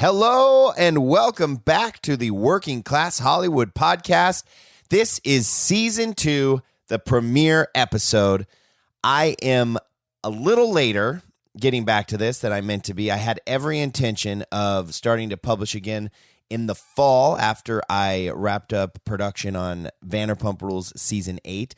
Hello and welcome back to the Working Class Hollywood podcast. This is season 2, the premiere episode. I am a little later getting back to this than I meant to be. I had every intention of starting to publish again in the fall after I wrapped up production on Vanderpump Rules season 8,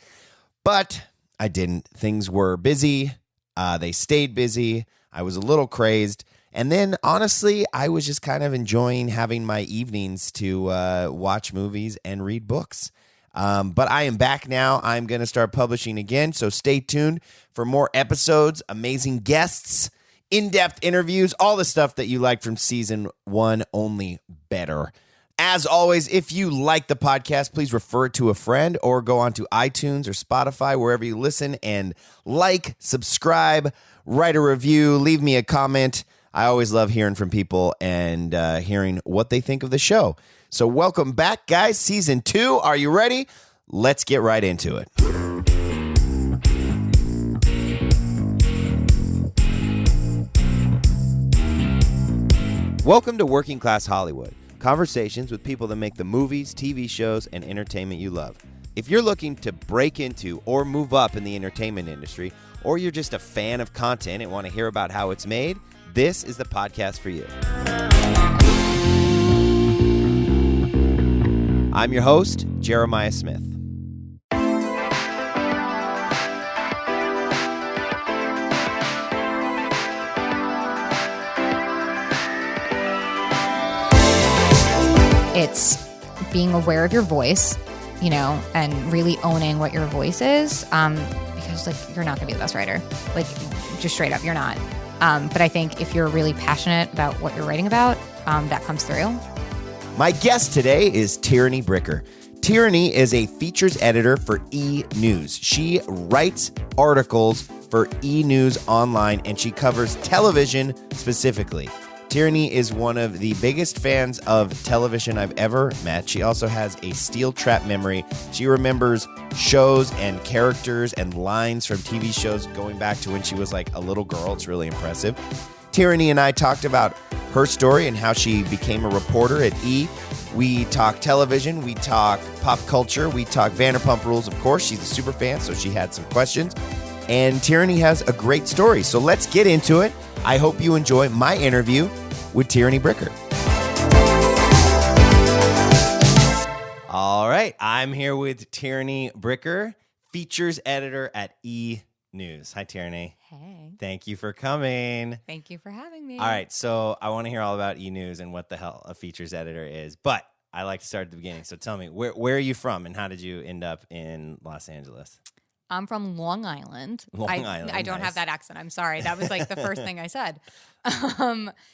but I didn't. Things were busy. They stayed busy. I was a little crazed. And then, honestly, I was just kind of enjoying having my evenings to watch movies and read books. But I am back now. I'm going to start publishing again, so stay tuned for more episodes, amazing guests, in-depth interviews, all the stuff that you liked from season 1, only better. As always, if you like the podcast, please refer it to a friend or go on to iTunes or Spotify, wherever you listen, and like, subscribe, write a review, leave me a comment. I always love hearing from people and hearing what they think of the show. So welcome back, guys. Season 2. Are you ready? Let's get right into it. Welcome to Working Class Hollywood. Conversations with people that make the movies, TV shows, and entertainment you love. If you're looking to break into or move up in the entertainment industry, or you're just a fan of content and want to hear about how it's made, this is the podcast for you. I'm your host, Jeremiah Smith. It's being aware of your voice, and really owning what your voice is, because, you're not going to be the best writer. Just straight up, you're not. But I think if you're really passionate about what you're writing about, that comes through. My guest today is Tierney Bricker. Tierney is a features editor for E! News. She writes articles for E! News Online, and she covers television specifically. Tierney is one of the biggest fans of television I've ever met. She also has a steel trap memory. She remembers shows and characters and lines from TV shows going back to when she was a little girl. It's really impressive. Tierney and I talked about her story and how she became a reporter at E! We talk television, we talk pop culture, we talk Vanderpump Rules, of course. She's a super fan, so she had some questions. And Tierney has a great story. So let's get into it. I hope you enjoy my interview with Tierney Bricker. All right, I'm here with Tierney Bricker, features editor at E! News. Hi, Tierney. Hey. Thank you for coming. Thank you for having me. All right, so I want to hear all about E! News and what the hell a features editor is, but I like to start at the beginning. So tell me, where are you from and how did you end up in Los Angeles? I'm from Long Island. I don't have that accent. I'm sorry. That was the first thing I said.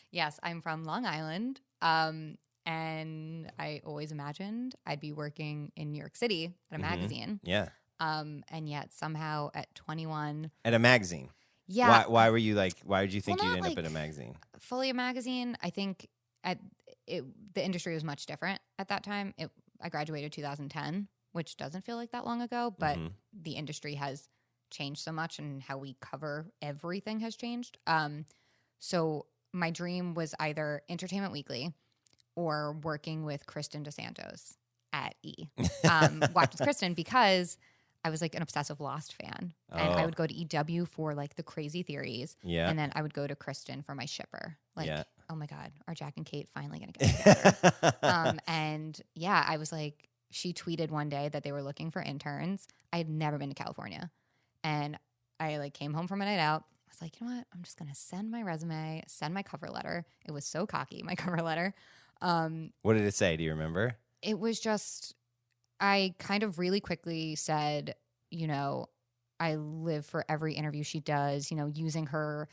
Yes, I'm from Long Island. And I always imagined I'd be working in New York City at a magazine. Yeah. And yet somehow at 21. At a magazine? Yeah. Why were you why did you think you'd end up at a magazine? Fully a magazine. I think the industry was much different at that time. I graduated 2010. Which doesn't feel like that long ago, but the industry has changed so much and how we cover everything has changed. So my dream was either Entertainment Weekly or working with Kristen DeSantos at E! Watched with Kristen because I was an obsessive Lost fan. And I would go to EW for the crazy theories. Yeah. And then I would go to Kristen for my shipper. Oh my God, are Jack and Kate finally going to get together? And yeah, I was she tweeted one day that they were looking for interns. I had never been to California. And I came home from a night out. I was you know what? I'm just going to send my resume, send my cover letter. It was so cocky, my cover letter. What did it say? Do you remember? It was just, I kind of really quickly said, I live for every interview she does, using her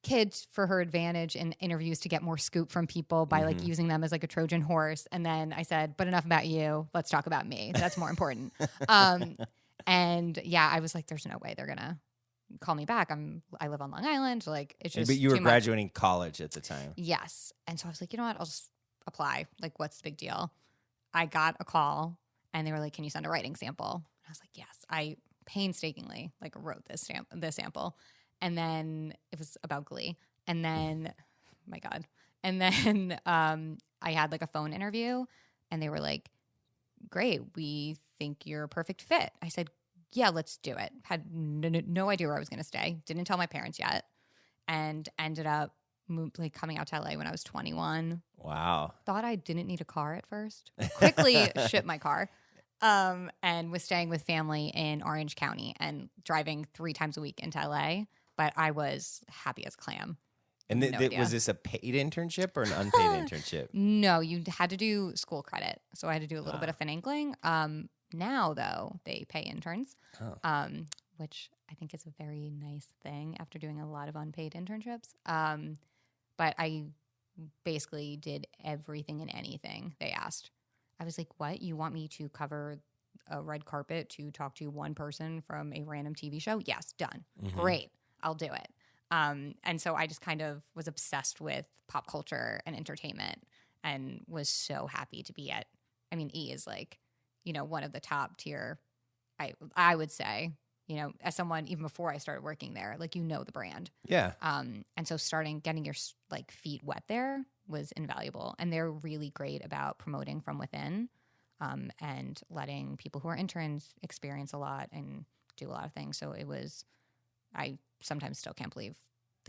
kids for her advantage in interviews to get more scoop from people by using them as a Trojan horse. And then I said, but enough about you. Let's talk about me. That's more important. And yeah, I was there's no way they're going to call me back. I live on Long Island. It's just But you were too graduating college at the time. Yes. And so I was you know what? I'll just apply. What's the big deal? I got a call and they were can you send a writing sample? And I was yes. I painstakingly wrote this sample. And then it was about Glee. And then, my God, And then I had like a phone interview, and they were like, great, we think you're a perfect fit. I said, yeah, let's do it. Had no idea where I was going to stay. Didn't tell my parents yet, and ended up coming out to LA when I was 21. Wow. Thought I didn't need a car at first. Quickly shipped my car, and was staying with family in Orange County and driving 3 times a week into LA. But I was happy as a clam. And was this a paid internship or an unpaid internship? No, you had to do school credit. So I had to do a little bit of finagling. Now, though, they pay interns, which I think is a very nice thing after doing a lot of unpaid internships. But I basically did everything and anything they asked. I was like, what? You want me to cover a red carpet to talk to one person from a random TV show? Yes, done. Mm-hmm. Great. I'll do it. And so I just kind of was obsessed with pop culture and entertainment and was so happy to be at, I mean, E is like, one of the top tier, I would say, as someone, even before I started working there, like, the brand. Yeah. And so getting your like feet wet there was invaluable. And they're really great about promoting from within, and letting people who are interns experience a lot and do a lot of things. So I sometimes still can't believe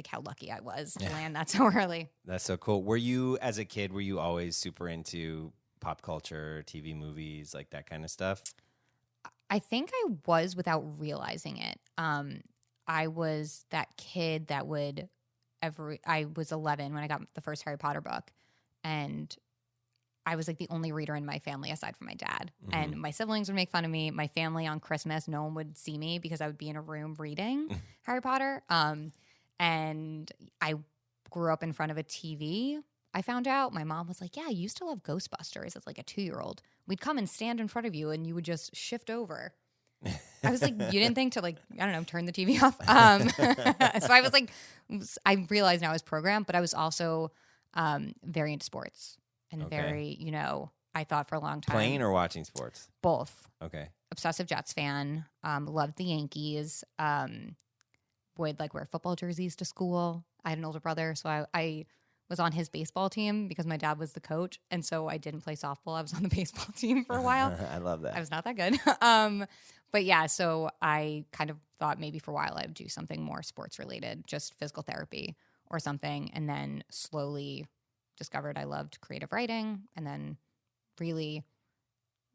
how lucky I was to land that so early. That's so cool. Were you, as a kid, always super into pop culture, TV, movies, like that kind of stuff? I think I was without realizing it. I was that kid that I was 11 when I got the first Harry Potter book, and I was like the only reader in my family aside from my dad. Mm-hmm. And my siblings would make fun of me. My family on Christmas, no one would see me because I would be in a room reading Harry Potter. And I grew up in front of a TV. I found out my mom was like, yeah, you used to love Ghostbusters as like a 2-year-old. We'd come and stand in front of you and you would just shift over. I was like, you didn't think to like, I don't know, turn the TV off. So I was like, I realized now I was programmed, but I was also very into sports and very, I thought for a long time. Playing or watching sports? Both. Okay. Obsessive Jets fan. Loved the Yankees. Would like wear football jerseys to school. I had an older brother, so I was on his baseball team because my dad was the coach, and so I didn't play softball. I was on the baseball team for a while. I love that. I was not that good. But yeah, so I kind of thought maybe for a while I would do something more sports related, just physical therapy or something, and then slowly discovered I loved creative writing, and then really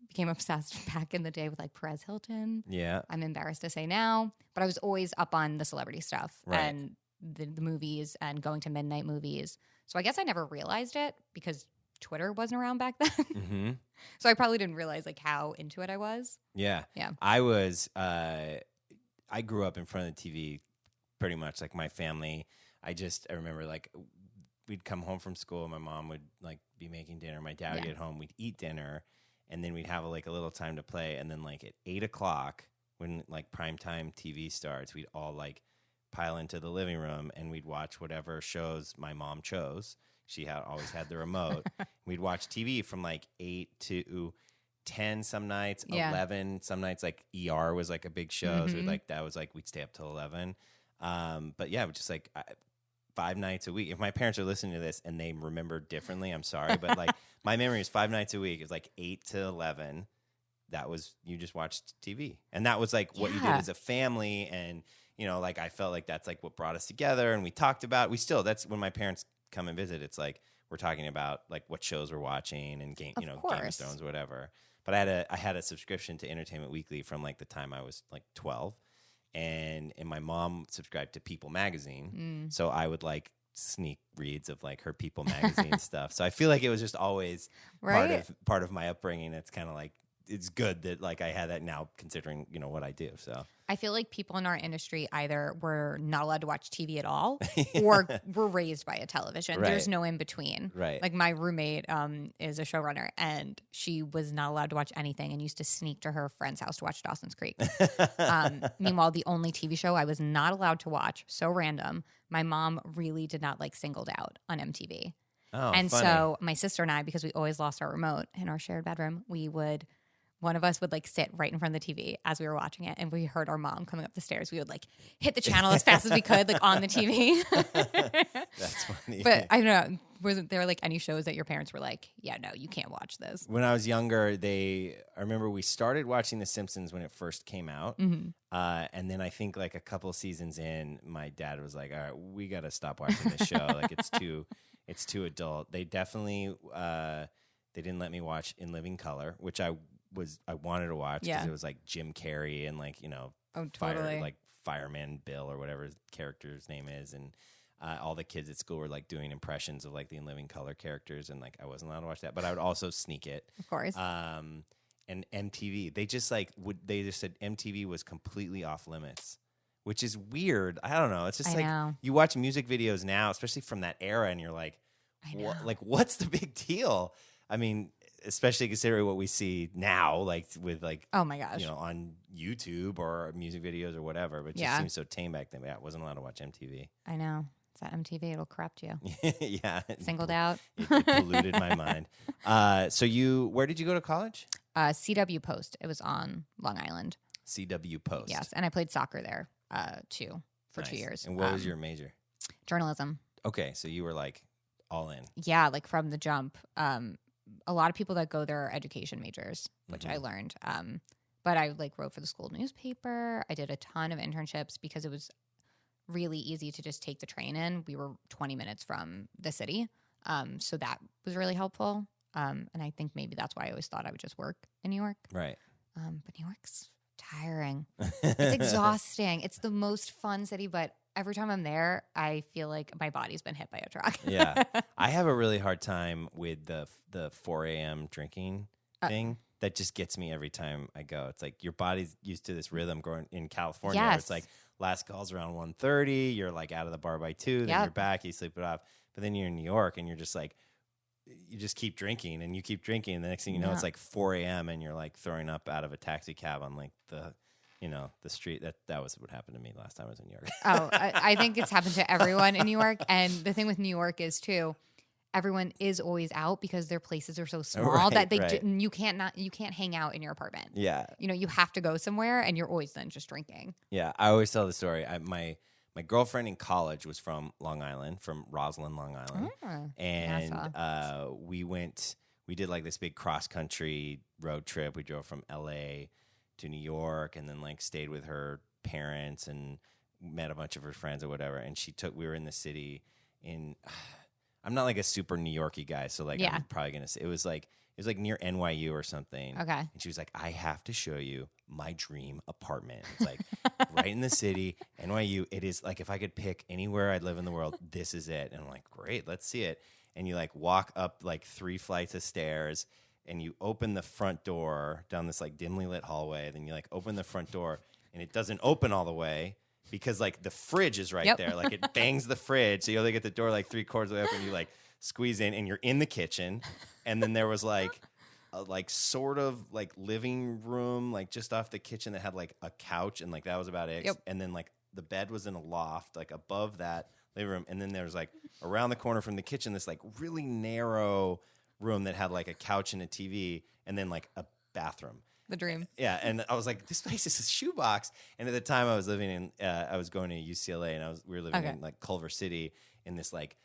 became obsessed back in the day with like Perez Hilton. Yeah. I'm embarrassed to say now, but I was always up on the celebrity stuff and the movies and going to midnight movies. So I guess I never realized it because Twitter wasn't around back then. Mm-hmm. So I probably didn't realize like how into it I was. Yeah. Yeah. I grew up in front of the TV pretty much, like my family. I remember like we'd come home from school. My mom would like be making dinner. My dad would get home. We'd eat dinner. And then we'd have a little time to play. And then like at 8:00 when like primetime TV starts, we'd all like pile into the living room and we'd watch whatever shows my mom chose. She always had the remote. We'd watch TV from like 8 to 10 some nights, 11 some nights. Like ER was like a big show. Mm-hmm. So we'd stay up till 11. But yeah, it was just like 5 nights a week. If my parents are listening to this and they remember differently, I'm sorry. But like my memory is 5 nights a week. It was like 8 to 11. That was, you just watched TV. And that was like what you did as a family. And, like I felt like that's like what brought us together. And we talked about, that's when my parents come and visit. It's like, we're talking about like what shows we're watching and Game of Thrones or whatever. But I had a subscription to Entertainment Weekly from like the time I was like 12. And my mom subscribed to People magazine. So I would like sneak reads of like her People magazine stuff. So I feel like it was just always part of my upbringing. It's kind of like, it's good that like I had that now considering, what I do. So I feel like people in our industry either were not allowed to watch TV at all or were raised by a television. Right. There's no in between. Right. Like my roommate is a showrunner and she was not allowed to watch anything and used to sneak to her friend's house to watch Dawson's Creek. Meanwhile, the only TV show I was not allowed to watch, so random, my mom really did not like Singled Out on MTV. Oh, and funny. So my sister and I, because we always lost our remote in our shared bedroom, we would one of us would like sit right in front of the TV as we were watching it, and we heard our mom coming up the stairs. We would like hit the channel as fast as we could, like on the TV. That's funny. But I don't know. Wasn't there like any shows that your parents were like, yeah, no, you can't watch this? When I was younger, I remember we started watching The Simpsons when it first came out. Mm-hmm. And then I think like a couple seasons in, my dad was like, all right, we got to stop watching this show. Like it's too adult. They definitely, they didn't let me watch In Living Color, which I wanted to watch because it was like Jim Carrey and like, you know, Fireman Bill or whatever his character's name is. And all the kids at school were like doing impressions of like the In Living Color characters. And like, I wasn't allowed to watch that, but I would also sneak it. Of course. And MTV, they just said MTV was completely off limits, which is weird. I don't know. It's just you watch music videos now, especially from that era, and you're like, what's the big deal? I mean, especially considering what we see now, like with like, oh my gosh, you know, on YouTube or music videos or whatever. But it just seems so tame back then. Yeah, I wasn't allowed to watch MTV. I know. It's that MTV. It'll corrupt you. Yeah. Singled out. It polluted my mind. So where did you go to college? CW Post. It was on Long Island. CW Post. Yes. And I played soccer there too for 2 years. And what was your major? Journalism. Okay. So you were like all in. Yeah. Like from the jump. A lot of people that go there are education majors, which I learned. But I like wrote for the school newspaper. I did a ton of internships because it was really easy to just take the train in. We were 20 minutes from the city. So that was really helpful. And I think maybe that's why I always thought I would just work in New York. Right. But New York's tiring. It's exhausting. It's the most fun city, but every time I'm there, I feel like my body's been hit by a truck. Yeah. I have a really hard time with the 4 a.m. drinking thing. That just gets me every time I go. It's like your body's used to this rhythm growing in California. Yes. Where it's like last call's around 1:30. You're like out of the bar by 2. Then you're back. You sleep it off. But then you're in New York and you're just like, you just keep drinking and you keep drinking. And the next thing you know, it's like 4 a.m. and you're like throwing up out of a taxi cab on like the street. That was what happened to me last time I was in New York. I think it's happened to everyone in New York. And the thing with New York is too, everyone is always out because their places are so small that you can't hang out in your apartment. Yeah. You know, you have to go somewhere and you're always then just drinking. Yeah. I always tell the story. My girlfriend in college was from Long Island, from Roslyn, Long Island. And we did like this big cross country road trip. We drove from LA to New York and then like stayed with her parents and met a bunch of her friends or whatever. And we were in the city I'm not like a super New Yorky guy, so like I'm probably gonna say it was like near NYU or something. Okay. And she was like, I have to show you my dream apartment. It's like right in the city, NYU. It is like if I could pick anywhere I'd live in the world, this is it. And I'm like, great, let's see it. And you like walk up like 3 flights of stairs and you open the front door down this like dimly lit hallway. Then you like open the front door and it doesn't open all the way. Because like the fridge is right there, like it bangs the fridge, so you only get the door like 3/4 of the way open. You like squeeze in, and you're in the kitchen. And then there was like a like sort of like living room, like just off the kitchen that had like a couch, and like that was about it. Yep. And then like the bed was in a loft, like above that living room. And then there was like around the corner from the kitchen, this like really narrow room that had like a couch and a TV, and then like a bathroom. The dream. Yeah, and I was like, this place is a shoebox. And at the time, I was living in, I was going to UCLA, and we were living in like Culver City in this like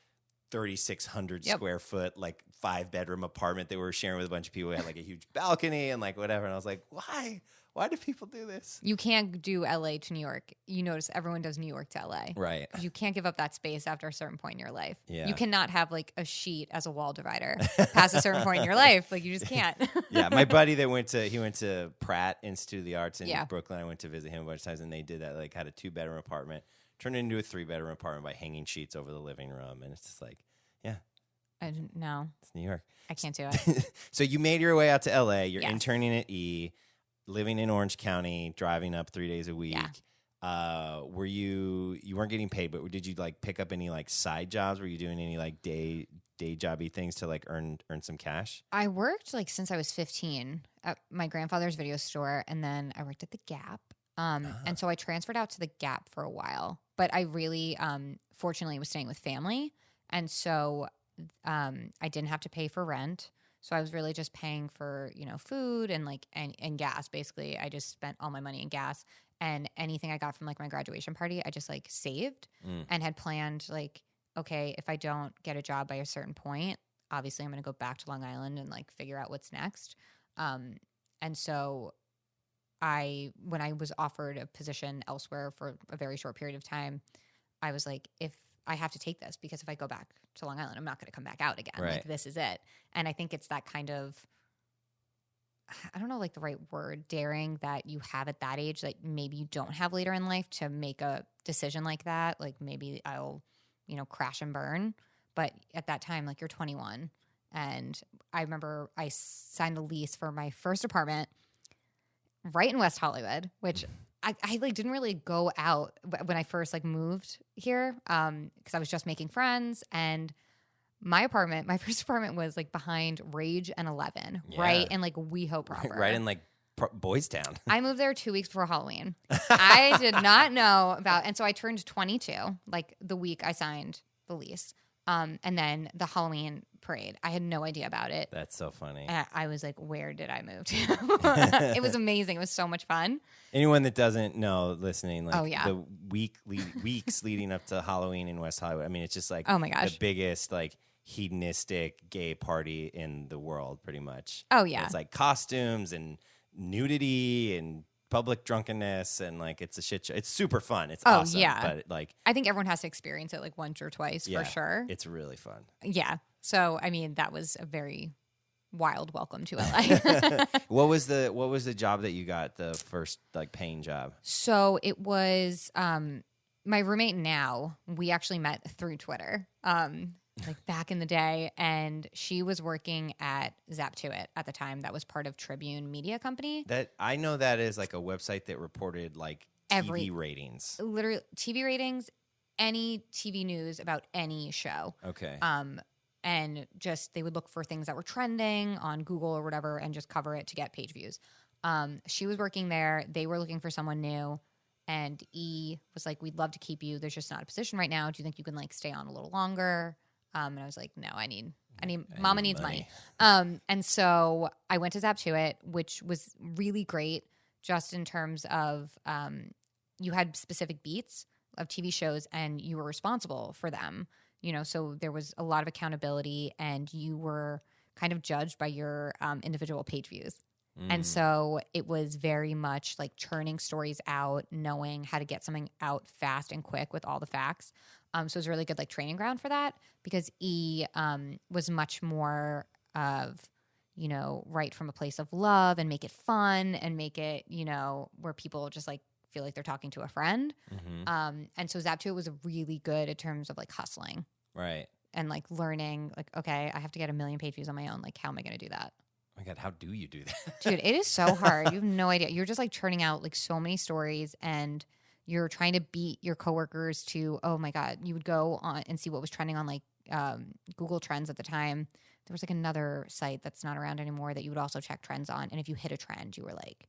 3,600 square foot, like 5-bedroom apartment that we were sharing with a bunch of people. We had like a huge balcony and like whatever. And I was like, why? Why do people do this? You can't do LA to New York. You notice everyone does New York to LA. Right. You can't give up that space after a certain point in your life. Yeah. You cannot have like a sheet as a wall divider past a certain point in your life. Like you just can't. Yeah. My buddy that went to Pratt Institute of the Arts in Brooklyn. I went to visit him a bunch of times, and they did that, like had a 2-bedroom apartment, turned it into a 3-bedroom apartment by hanging sheets over the living room. And it's just like, yeah. No. It's New York. I can't do it. So you made your way out to LA. You're interning at E, living in Orange County, driving up 3 days a week. Yeah. Were you weren't getting paid, but did you like pick up any like side jobs? Were you doing any like day jobby things to like earn some cash? I worked like since I was 15 at my grandfather's video store, and then I worked at the Gap. And so I transferred out to the Gap for a while, but I really fortunately was staying with family, and so I didn't have to pay for rent. So I was really just paying for, food and like, and gas. Basically, I just spent all my money in gas, and anything I got from like my graduation party, I just like saved and had planned like, okay, if I don't get a job by a certain point, obviously I'm going to go back to Long Island and like figure out what's next. And so when I was offered a position elsewhere for a very short period of time, I was like, if I have to take this, because if I go back to Long Island, I'm not going to come back out again. Right. Like, this is it. And I think it's that kind of, I don't know, like the right word, daring that you have at that age that maybe you don't have later in life to make a decision like that. Like, maybe I'll, crash and burn. But at that time, like, you're 21. And I remember I signed a lease for my first apartment right in West Hollywood, which I like didn't really go out when I first like moved here, because I was just making friends. And my first apartment was like behind Rage and 11, right in like WeHo proper, right in like Boys Town. I moved there 2 weeks before Halloween. I did not know about, and so I turned 22 like the week I signed the lease. And then the Halloween parade, I had no idea about it. That's so funny. I was like, where did I move to? It was amazing. It was so much fun. Anyone that doesn't know, listening, like the weeks leading up to Halloween in West Hollywood, I mean, it's just like oh my gosh, the biggest like hedonistic gay party in the world, pretty much. Oh yeah. It's like costumes and nudity and public drunkenness, and like it's a shit show. It's super fun. It's awesome. Yeah. But like, I think everyone has to experience it like once or twice for sure. It's really fun. Yeah. So I mean, that was a very wild welcome to LA. What was the job that you got, the first like paying job? So it was my roommate now. We actually met through Twitter. Like back in the day, and she was working at Zap to It at the time. That was part of Tribune Media Company. That I know that is like a website that reported like TV ratings. Literally TV ratings, any TV news about any show. Okay. And just they would look for things that were trending on Google or whatever and just cover it to get page views. She was working there. They were looking for someone new. And E was like, we'd love to keep you. There's just not a position right now. Do you think you can like stay on a little longer? And I was like, no, I need Mama needs money. And so I went to Zap to It, which was really great just in terms of you had specific beats of TV shows and you were responsible for them. So there was a lot of accountability and you were kind of judged by your individual page views. And so it was very much like churning stories out, knowing how to get something out fast and quick with all the facts. So it was a really good like training ground for that, because E was much more of, write from a place of love and make it fun and make it, where people just like feel like they're talking to a friend. And so Zap2 was really good in terms of like hustling. Right. And like learning like, okay, I have to get 1 million page views on my own. Like, how am I going to do that? Oh my God, how do you do that? Dude, it is so hard. You have no idea. You're just like churning out like so many stories, and you're trying to beat your coworkers to, oh my God, you would go on and see what was trending on like Google Trends at the time. There was like another site that's not around anymore that you would also check trends on. And if you hit a trend, you were like,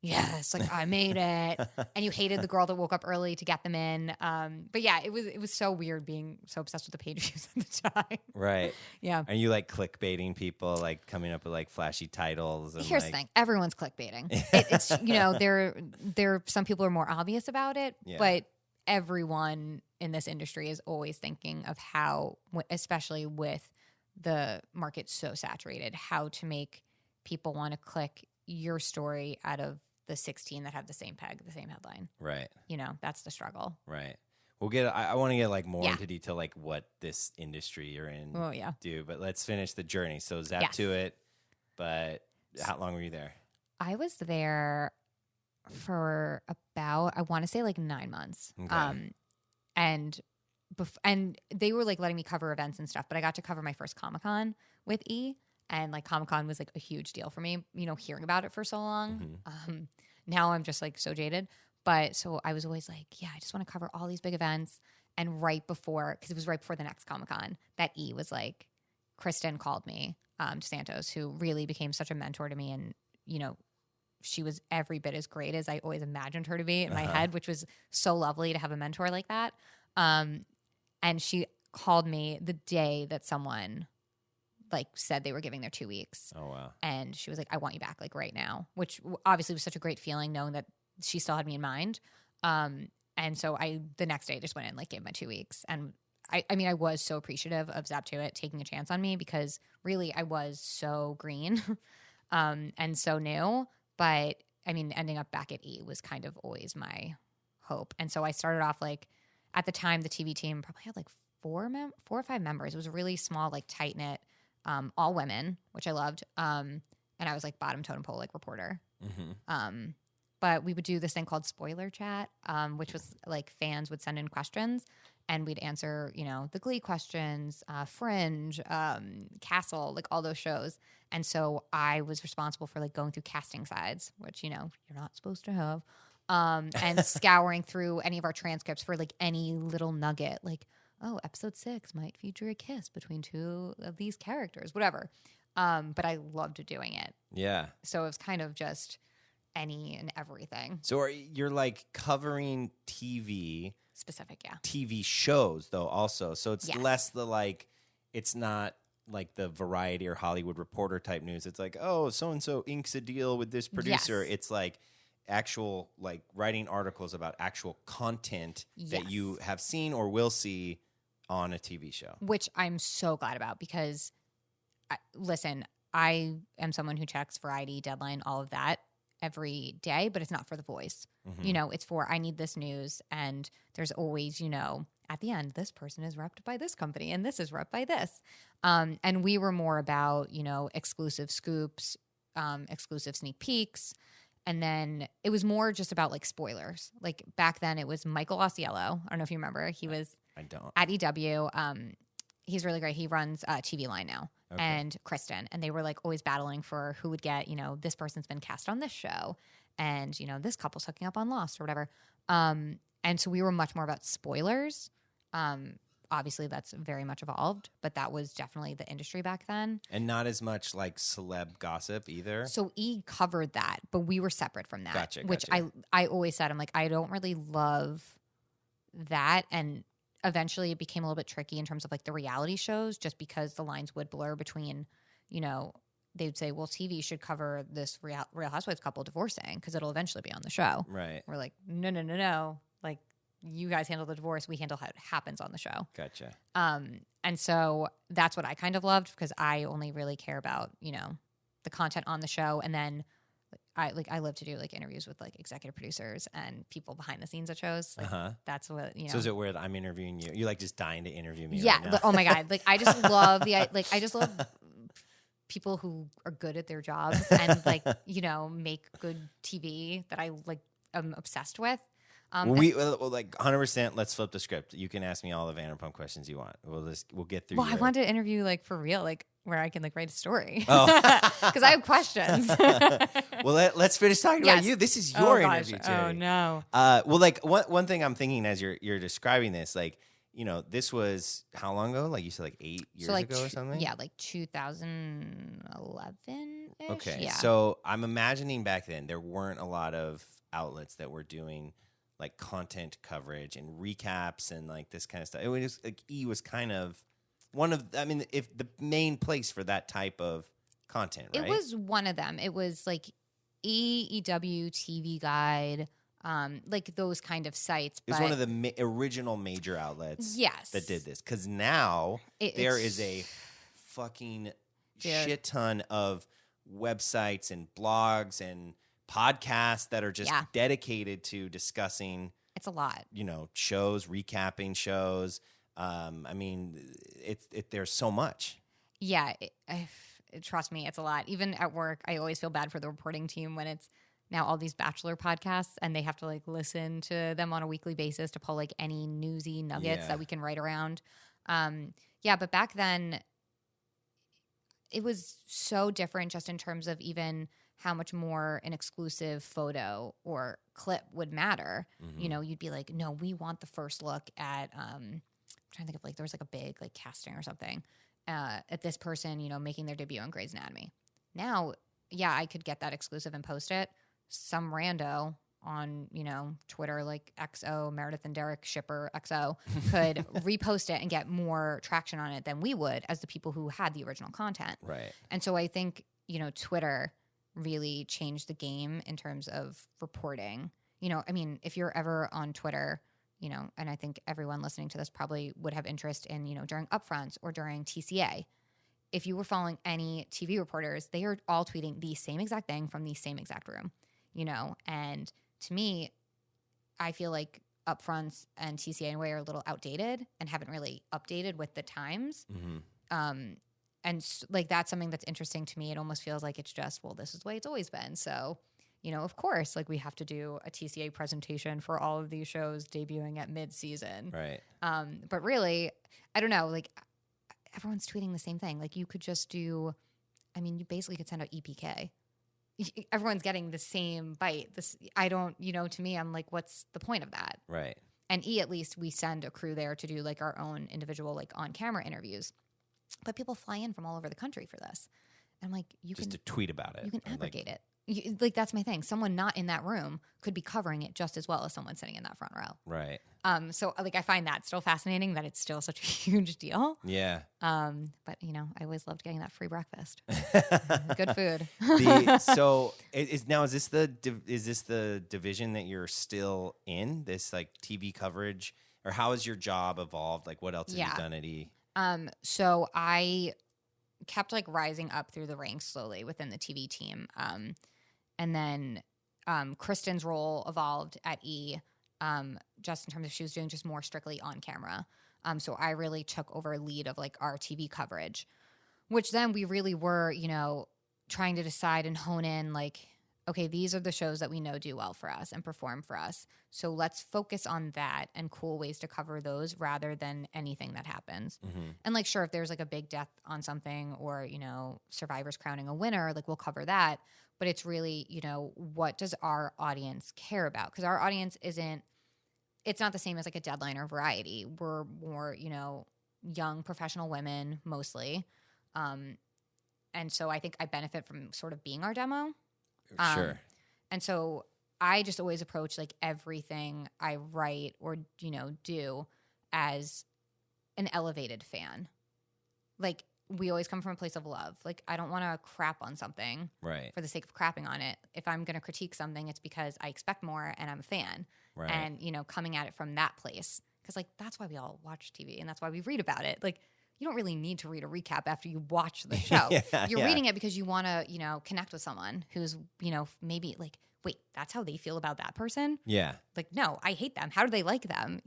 yes, like I made it. And you hated the girl that woke up early to get them in. But yeah, it was so weird being so obsessed with the page views at the time. Right. Yeah. Are you like clickbaiting people, like coming up with like flashy titles? And here's the thing. Everyone's clickbaiting. It's, there some people are more obvious about it, but everyone in this industry is always thinking of how, especially with the market so saturated, how to make people want to click your story out of the 16 that have the same peg, the same headline. Right. That's the struggle. Right. I want to get like more into detail, like what this industry you're in do, but let's finish the journey. So Zap to It, but how long were you there? I was there for about, I want to say like 9 months. Okay. And they were like letting me cover events and stuff, but I got to cover my first Comic-Con with E. And like Comic-Con was like a huge deal for me, hearing about it for so long. Now I'm just like so jaded. But so I was always like, yeah, I just want to cover all these big events. And right before, because it was right before the next Comic-Con, that E was like, Kristen called me, Santos, who really became such a mentor to me. And, she was every bit as great as I always imagined her to be in my head, which was so lovely to have a mentor like that. And she called me the day that someone like said they were giving their 2 weeks. Oh, wow. And she was like, I want you back like right now, which obviously was such a great feeling knowing that she still had me in mind. And so the next day just went in, like gave my 2 weeks. And I mean, I was so appreciative of Zaptuit taking a chance on me because really I was so green and so new. But I mean, ending up back at E was kind of always my hope. And so I started off like, at the time, the TV team probably had like 4 or 5 members. It was a really small, like tight knit, all women, which I loved. And I was like bottom totem pole, like reporter. Mm-hmm. But we would do this thing called spoiler chat, which was like fans would send in questions and we'd answer, you know, the Glee questions, Fringe, Castle, like all those shows. And so I was responsible for like going through casting sides, which, you know, you're not supposed to have. And scouring through any of our transcripts for like any little nugget, like, oh, episode 6 might feature a kiss between 2 of these characters, whatever. But I loved doing it. Yeah. So it was kind of just any and everything. So you're like covering TV. Specific, yeah. TV shows, though, also. So it's Yes. less the like, it's not like the Variety or Hollywood Reporter type news. It's like, oh, so-and-so inks a deal with this producer. Yes. It's like actual, like writing articles about actual content that you have seen or will see on a TV show. Which I'm so glad about because, listen, I am someone who checks Variety, Deadline, all of that every day, but it's not for The Voice. Mm-hmm. You know, it's for I need this news, and there's always, you know, at the end, this person is repped by this company, and this is repped by this. And we were more about, you know, exclusive scoops, exclusive sneak peeks, and then it was more just about like spoilers. Like back then, it was Michael Ausiello. I don't know if you remember. He was at EW. He's really great. He runs TV Line now. Okay. And Kristen. And they were like always battling for who would get, you know, this person's been cast on this show. And, you know, this couple's hooking up on Lost or whatever. And so we were much more about spoilers. Obviously, that's very much evolved. But that was definitely the industry back then. And not as much like celeb gossip either. So E covered that. But we were separate from that. Gotcha. Which I always said, I'm like, I don't really love that. And eventually it became a little bit tricky in terms of like the reality shows just because the lines would blur between, you know, they would say, well, TV should cover this Real Housewives couple divorcing because it'll eventually be on the show. Right. We're like, no. Like, you guys handle the divorce. We handle how it happens on the show. Gotcha. And so that's what I kind of loved because I only really care about, you know, the content on the show. And then I love to do like interviews with like executive producers and people behind the scenes at shows. Like, that's what, you know. So is it weird I'm interviewing you? You're like just dying to interview me. Yeah. Right now. Oh my God. Like I just love I just love people who are good at their jobs and like, you know, make good TV that I like am obsessed with. Well, like 100%. Let's flip the script. You can ask me all the Vanderpump questions you want. We'll get through. Well, I wanted to interview like for real, like where I can like write a story. Oh, because I have questions. Well, let's finish talking about you. This is your interview, Tierney. Oh no. Well, like one thing I'm thinking as you're describing this, like, you know, this was how long ago? Like you said, like 8 years ago or something. Yeah, like 2011. Okay, yeah. So I'm imagining back then there weren't a lot of outlets that were doing like content coverage and recaps and like this kind of stuff. It was like E was kind of one of, I mean, if the main place for that type of content, right? It was one of them. It was like EW TV Guide, like those kind of sites. It was one of the original major outlets that did this. Because now there is a fucking shit ton of websites and blogs and podcasts that are just dedicated to discussing. It's a lot. You know, shows, recapping shows. I mean, there's so much. Yeah, trust me, it's a lot. Even at work, I always feel bad for the reporting team when it's now all these Bachelor podcasts and they have to like listen to them on a weekly basis to pull like any newsy nuggets that we can write around. But back then it was so different just in terms of even how much more an exclusive photo or clip would matter. Mm-hmm. You know, you'd be like, no, we want the first look at, I'm trying to think of like, there was like a big like casting or something at this person, you know, making their debut on Grey's Anatomy. Now, I could get that exclusive and post it. Some rando on, Twitter, like XO, Meredith and Derek shipper XO, could repost it and get more traction on it than we would as the people who had the original content. Right. And so I think, Twitter really changed the game in terms of reporting. If you're ever on Twitter, and I think everyone listening to this probably would have interest in, during upfronts or during TCA. If you were following any TV reporters, they are all tweeting the same exact thing from the same exact room, and to me, I feel like upfronts and TCA in a way are a little outdated and haven't really updated with the times. Mm-hmm. And that's something that's interesting to me. It almost feels like it's just, well, this is the way it's always been. So, of course, like we have to do a TCA presentation for all of these shows debuting at mid-season. Right. But really, I don't know, like everyone's tweeting the same thing. Like you could just you basically could send out EPK. Everyone's getting the same bite. To me, I'm like, what's the point of that? Right. And at least we send a crew there to do like our own individual, like on-camera interviews. But people fly in from all over the country for this. And I'm like, to tweet about it. You can aggregate it. That's my thing. Someone not in that room could be covering it just as well as someone sitting in that front row. Right. So I find that still fascinating that it's still such a huge deal. Yeah. But I always loved getting that free breakfast. Good food. Is this the division that you're still in? This like TV coverage, or how has your job evolved? Like, what else have you done at E? So I kept like rising up through the ranks slowly within the TV team. And then Kristen's role evolved at E, just in terms of she was doing just more strictly on camera. So I really took over lead of like our TV coverage, which then we really were, trying to decide and hone in like, okay, these are the shows that we know do well for us and perform for us. So let's focus on that and cool ways to cover those rather than anything that happens. Mm-hmm. And like, sure, if there's like a big death on something or, Survivor's crowning a winner, like we'll cover that. But it's really, what does our audience care about? Because our audience it's not the same as like a Deadline or Variety. We're more, young professional women mostly. And so I think I benefit from sort of being our demo. Sure. And so I just always approach like everything I write or, do as an elevated fan. Like we always come from a place of love. Like I don't want to crap on something for the sake of crapping on it. If I'm going to critique something, it's because I expect more and I'm a fan. Right. And, coming at it from that place. Because like that's why we all watch TV and that's why we read about it. Like you don't really need to read a recap after you watch the show. You're reading it because you want to, connect with someone who's, maybe like, wait, that's how they feel about that person? Yeah. Like, no, I hate them. How do they like them?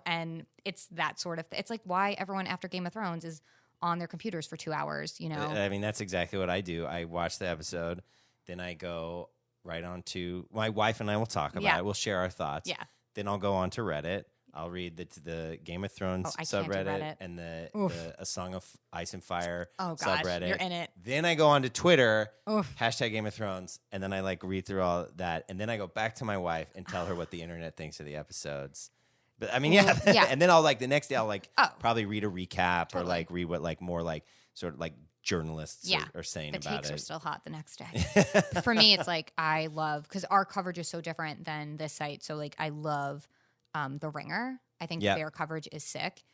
And it's that sort of, it's like why everyone after Game of Thrones is on their computers for 2 hours, I mean, that's exactly what I do. I watch the episode, then I go right on to, my wife and I will talk about it. We'll share our thoughts. Yeah. Then I'll go on to Reddit. I'll read the Game of Thrones subreddit and the A Song of Ice and Fire subreddit. You're in it. Then I go on to Twitter, hashtag Game of Thrones, and then I like read through all that, and then I go back to my wife and tell her what the internet thinks of the episodes. But I mean, and then I'll like the next day I'll probably read a recap or like read what like more like sort of like journalists are saying about it. The takes are still hot the next day. For me, it's like I love because our coverage is so different than this site. So like I love. The Ringer. I think their coverage is sick.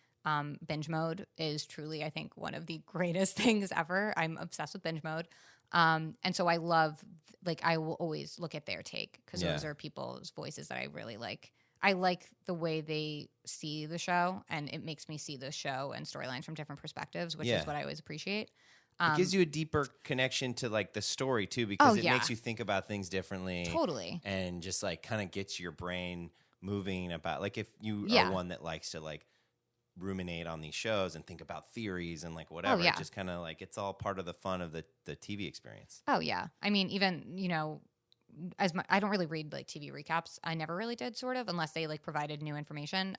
Binge Mode is truly, I think, one of the greatest things ever. I'm obsessed with Binge Mode. And so I love, like, I will always look at their take because those are people's voices that I really like. I like the way they see the show, and it makes me see the show and storylines from different perspectives, which is what I always appreciate. It gives you a deeper connection to, like, the story, too, because it makes you think about things differently. Totally. And just, like, kind of gets your brain moving about, like, if you are one that likes to like ruminate on these shows and think about theories and like whatever, just kind of like it's all part of the fun of the TV experience. Oh yeah, I mean even I don't really read like TV recaps. I never really did, sort of, unless they like provided new information.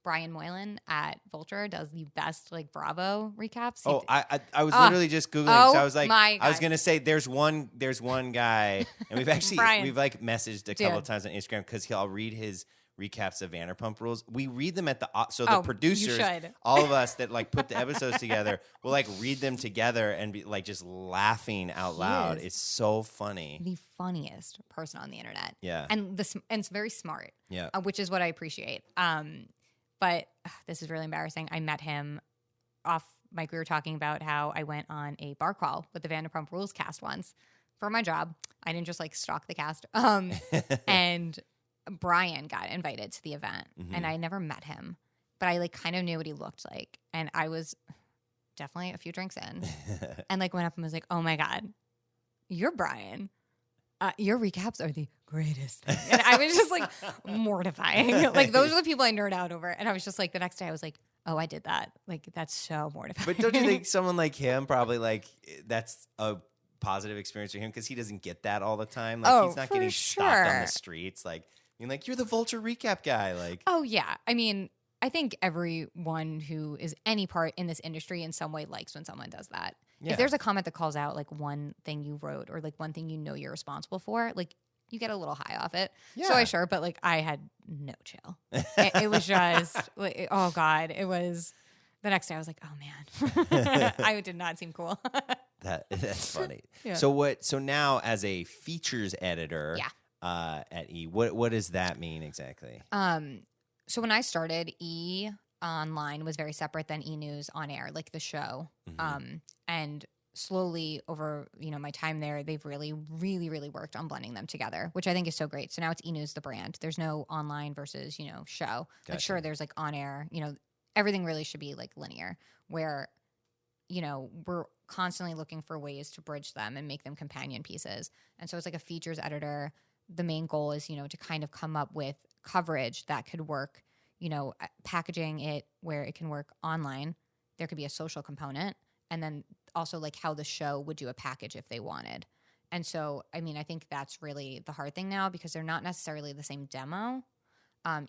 Brian Moylan at Vulture does the best like Bravo recaps. I was literally just Googling. So I was like, I was gonna say there's one guy, and we've actually we've like messaged a couple of times on Instagram because I'll read his recaps of Vanderpump Rules. We read them at the producers, you should. all of us that like put the episodes together, will like read them together and be like just laughing out loud. It's so funny. The funniest person on the internet. Yeah, and it's very smart. Yeah, which is what I appreciate. But this is really embarrassing. I met him off mic. We were talking about how I went on a bar crawl with the Vanderpump Rules cast once for my job. I didn't just like stalk the cast. And Brian got invited to the event, and I never met him, but I like kind of knew what he looked like, and I was definitely a few drinks in, and like went up and was like, "Oh my God, you're Brian. Your recaps are the greatest." And I was just like mortifying. Like those are the people I nerd out over. And I was just like, the next day I was like, oh, I did that. Like that's so mortifying. But don't you think someone like him probably like that's a positive experience for him because he doesn't get that all the time? Like he's not getting stopped on the streets. Like you're the Vulture recap guy. Like, oh yeah. I mean, I think everyone who is any part in this industry in some way likes when someone does that. Yeah. If there's a comment that calls out like one thing you wrote or like one thing you know you're responsible for, like you get a little high off it. Yeah. So but like I had no chill. It was just like, oh God, it was the next day I was like, oh man, I did not seem cool. That's funny. Yeah. So now as a features editor at E, what does that mean exactly? So when I started, E Online was very separate than E News on air, like the show. And slowly over, my time there, they've really, really, really worked on blending them together, which I think is so great. So now it's E News, the brand. There's no online versus, show. Gotcha. Like sure, there's like on air, everything really should be like linear where, we're constantly looking for ways to bridge them and make them companion pieces. And so it's like a features editor. The main goal is, to kind of come up with coverage that could work, packaging it where it can work online. There could be a social component, and then also like how the show would do a package if they wanted. And so, I mean, I think that's really the hard thing now because they're not necessarily the same demo,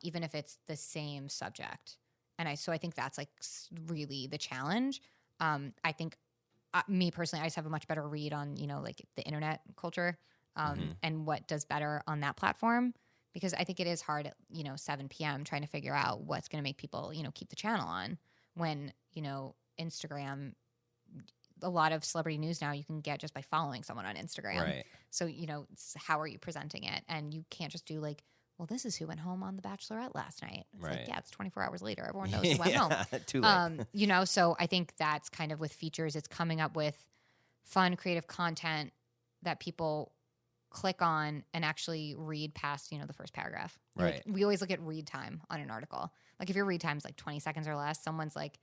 even if it's the same subject. And I think that's like really the challenge. I think me personally, I just have a much better read on, like the internet culture and what does better on that platform. Because I think it is hard at, 7 p.m. trying to figure out what's going to make people, keep the channel on when, Instagram, a lot of celebrity news now you can get just by following someone on Instagram. Right. So, how are you presenting it? And you can't just do like, well, this is who went home on The Bachelorette last night. It's like, yeah, it's 24 hours later. Everyone knows who went home. Too late. So I think that's kind of with features. It's coming up with fun, creative content that people click on and actually read past, the first paragraph. Right. Like, we always look at read time on an article. Like if your read time is like 20 seconds or less, someone's like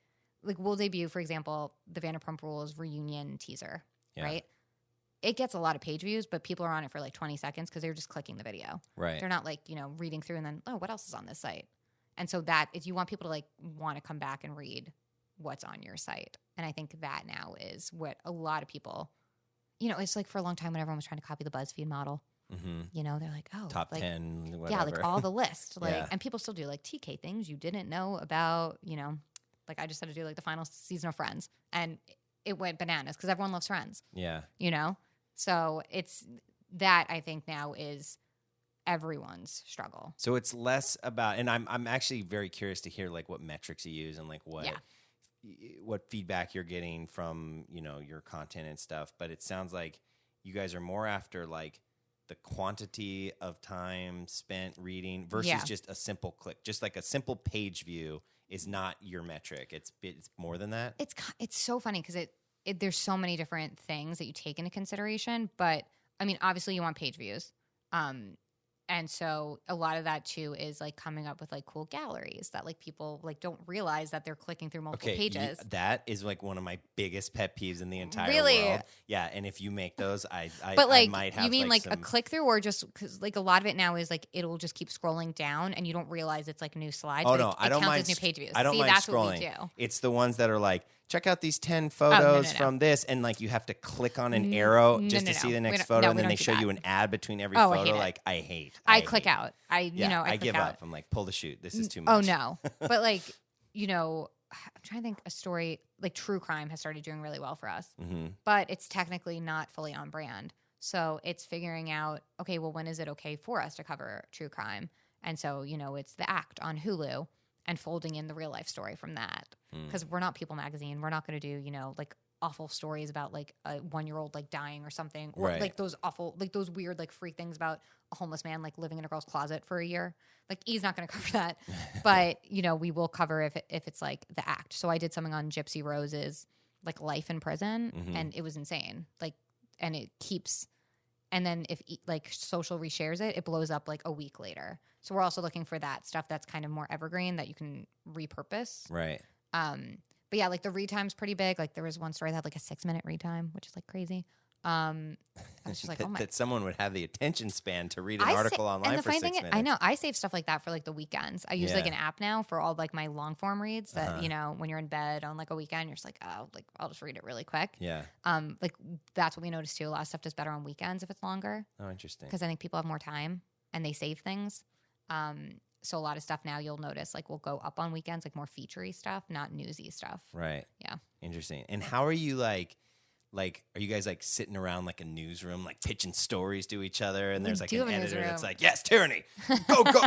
we'll debut, for example, the Vanderpump Rules reunion teaser, right? It gets a lot of page views, but people are on it for like 20 seconds because they're just clicking the video. Right. They're not like, reading through and then, oh, what else is on this site? And so that is, you want people to like want to come back and read what's on your site. And I think that now is what a lot of people, it's like for a long time when everyone was trying to copy the BuzzFeed model. They're like, oh, top like, 10, whatever. Yeah, like all the list. Like, and people still do like TK things you didn't know about, like I just had to do like the final season of Friends and it went bananas because everyone loves Friends. Yeah. So it's that I think now is everyone's struggle. So it's less about, and I'm actually very curious to hear like what metrics you use and like what feedback you're getting from, your content and stuff. But it sounds like you guys are more after like the quantity of time spent reading versus just a simple click, just like a simple page view is not your metric. It's more than that. It's so funny because there's so many different things that you take into consideration. But I mean, obviously you want page views. And so a lot of that too is like coming up with like cool galleries that like people like don't realize that they're clicking through multiple pages. That is like one of my biggest pet peeves in the entire really? World. Yeah, and if you make those, I might have. You mean like some... a click through, or just because like a lot of it now is like it'll just keep scrolling down and you don't realize it's like new slides. Oh no, I don't mind. As new page views. I don't mind that's scrolling. What we do. It's the ones that are like, check out these 10 photos from this, and like you have to click on an arrow just to see the next photo, and then they show you an ad betwing every photo. I hate. I click out. I give up. I'm like, pull the chute. This is too Oh much. no, but like I'm trying to think a story like true crime has started doing really well for us, but it's technically not fully on brand. So it's figuring out, okay, well, when is it okay for us to cover true crime? And so, it's The Act on Hulu and folding in the real life story from that. Because we're not People Magazine. We're not going to do, like awful stories about like a 1-year-old like dying or something. Or like those awful, like those weird like freak things about a homeless man like living in a girl's closet for a year. Like he's not going to cover that. But, we will cover if it's like The Act. So I did something on Gypsy Rose's like life in prison and it was insane. Like, and it keeps... And then if like social reshares it, it blows up like a week later. So we're also looking for that stuff that's kind of more evergreen that you can repurpose. Right. But yeah, like the read time's pretty big. Like there was one story that had like a 6-minute read time, which is like crazy. I was just like, oh my. That someone would have the attention span to read an article online for 6 minutes. I know. I save stuff like that for like the weekends. I use like an app now for all like my long form reads that, when you're in bed on like a weekend, you're just like, oh, like I'll just read it really quick. Yeah. Like that's what we noticed too. A lot of stuff does better on weekends if it's longer. Oh, interesting. Because I think people have more time and they save things. So a lot of stuff now you'll notice like will go up on weekends, like more featurey stuff, not newsy stuff. Right. Yeah. Interesting. And how are you like, are you guys like sitting around like a newsroom, like pitching stories to each other? And there's like an editor that's like, yes, Tierney,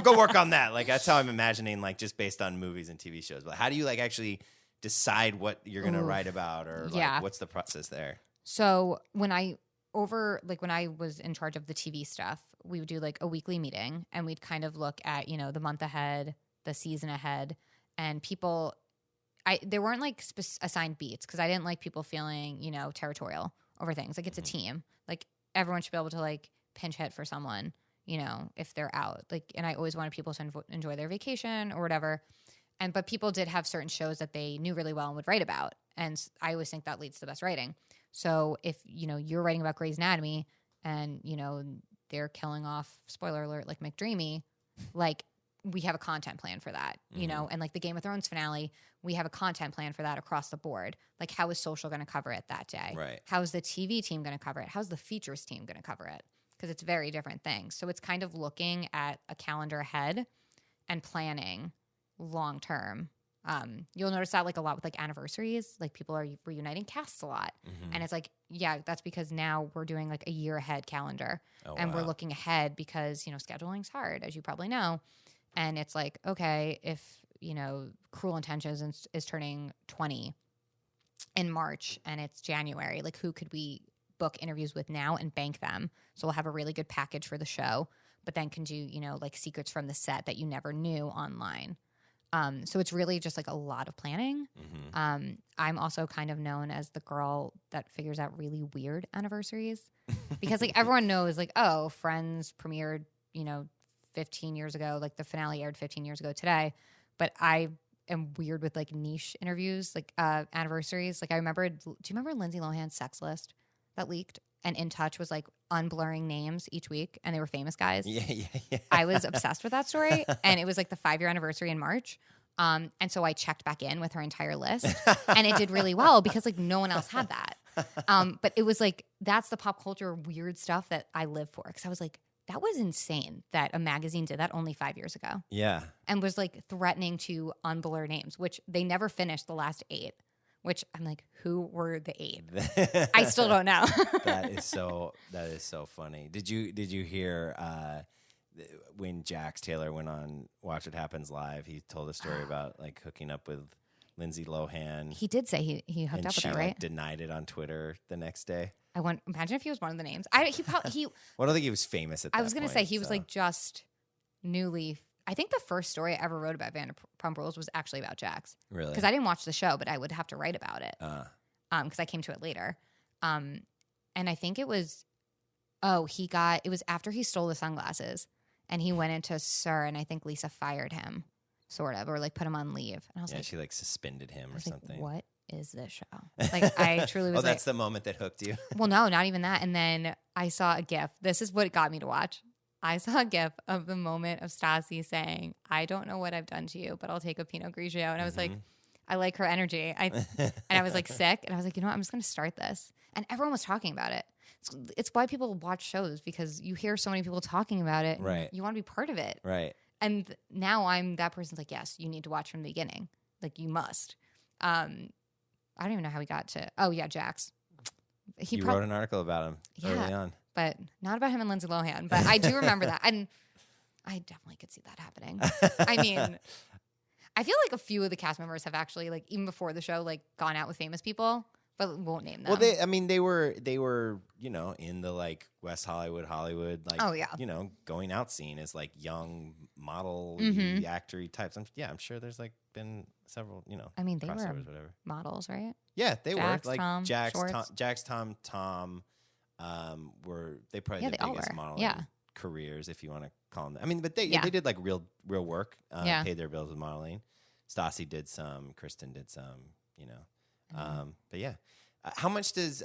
go work on that. Like that's how I'm imagining, like just based on movies and TV shows. But how do you like actually decide what you're going to write about or like what's the process there? So when I was in charge of the TV stuff, we would do like a weekly meeting and we'd kind of look at, the month ahead, the season ahead, and people... there weren't like assigned beats because I didn't like people feeling, territorial over things. Like it's a team. Like everyone should be able to like pinch hit for someone, if they're out. Like, and I always wanted people to enjoy their vacation or whatever. But people did have certain shows that they knew really well and would write about. And I always think that leads to the best writing. So if, you're writing about Grey's Anatomy and, they're killing off, spoiler alert, like McDreamy, like, we have a content plan for that, and like the Game of Thrones finale, we have a content plan for that across the board. Like how is social going to cover it that day? Right. How is the TV team going to cover it? How's the features team going to cover it? Because it's very different things. So it's kind of looking at a calendar ahead and planning long term. You'll notice that like a lot with like anniversaries, like people are reuniting casts a lot. And it's like, yeah, that's because now we're doing like a year ahead calendar and we're looking ahead because, scheduling's hard, as you probably know. And it's like, okay, if, Cruel Intentions is turning 20 in March and it's January, like who could we book interviews with now and bank them? So we'll have a really good package for the show, but then can do, like secrets from the set that you never knew online. So it's really just like a lot of planning. I'm also kind of known as the girl that figures out really weird anniversaries because like everyone knows like, oh, Friends premiered, 15 years ago, like the finale aired 15 years ago today, but I am weird with like niche interviews, like anniversaries. Like do you remember Lindsay Lohan's Sex List that leaked? And In Touch was like unblurring names each week and they were famous guys. Yeah. I was obsessed with that story and it was like the 5-year anniversary in March. And so I checked back in with her entire list and it did really well because like no one else had that. But it was like, that's the pop culture weird stuff that I live for. Cause I was like, that was insane that a magazine did that only 5 years ago. Yeah. And was like threatening to unblur names, which they never finished the last 8, which I'm like, who were the 8? I still don't know. That is so funny. Did you hear when Jax Taylor went on Watch What Happens Live, he told a story about like hooking up with Lindsay Lohan. He did say he hooked up with her, right? Like, denied it on Twitter the next day. Imagine if he was one of the names. Well, I don't think he was famous at that point. I was going to say he was like just newly. I think the first story I ever wrote about Vanderpump Rules was actually about Jax. Really? Because I didn't watch the show, but I would have to write about it. Because I came to it later. And I think it was, it was after he stole the sunglasses and he went into SUR and I think Lisa fired him, sort of, or like put him on leave. And I was like, she like suspended him or something. What is this show? Like I truly was that's the moment that hooked you. Well, no, not even that. And then I saw a GIF. This is what got me to watch. I saw a GIF of the moment of Stassi saying, I don't know what I've done to you, but I'll take a Pinot Grigio. And I was like, I like her energy. And I was like sick. And I was like, I'm just going to start this. And everyone was talking about it. It's why people watch shows because you hear so many people talking about it. Right. You want to be part of it. Right. And now I'm that person's like, yes, you need to watch from the beginning. Like you must. I don't even know how he got to. Oh yeah, Jax. He wrote an article about him early on, but not about him and Lindsay Lohan. But I do remember that, and I definitely could see that happening. I mean, I feel like a few of the cast members have actually, like, even before the show, like, gone out with famous people, but won't name them. Well, they were, you know, in the like West Hollywood, like, oh yeah, you know, going out scene as like young model actor types. I'm sure there's like been several, you know, I mean, they were whatever models, right? Yeah, they Jax, were like Tom, Jax, Tom, were they probably the biggest modeling careers, if you want to call them that. I mean, but they did like real work, paid their bills with modeling. Stassi did some, Kristen did some, you know. But yeah, how much does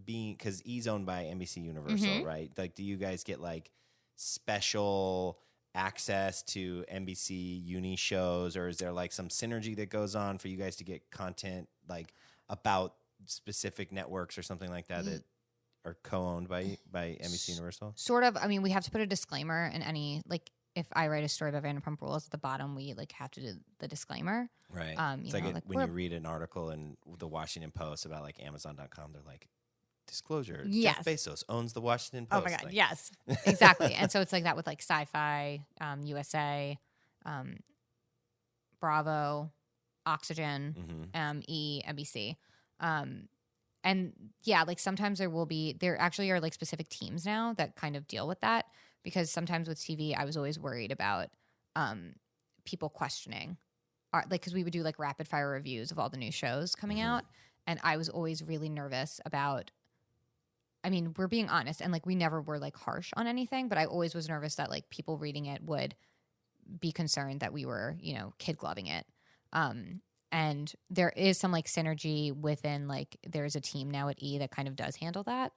because E's owned by NBC Universal, right? Like, do you guys get like special access to NBC Uni shows, or is there like some synergy that goes on for you guys to get content like about specific networks or something like that that are co-owned by NBC Universal? Sort of. I mean, we have to put a disclaimer in any, like, if I write a story about Vanderpump Rules, at the bottom we like have to do the disclaimer. Right. It's like when you read an article in the Washington Post about like Amazon.com, they're like, disclosure, Jeff Bezos owns the Washington Post. Oh my God, like, yes. Exactly. And so it's like that with like Sci-Fi, USA, Bravo, Oxygen, E, NBC. And yeah, like sometimes there actually are like specific teams now that kind of deal with that, because sometimes with TV, I was always worried about people questioning, like, because we would do like rapid fire reviews of all the new shows coming out. And I was always really nervous about, I mean, we're being honest, and like we never were like harsh on anything, but I always was nervous that like people reading it would be concerned that we were, you know, kid gloving it. And there is some like synergy within, like, there's a team now at E that kind of does handle that.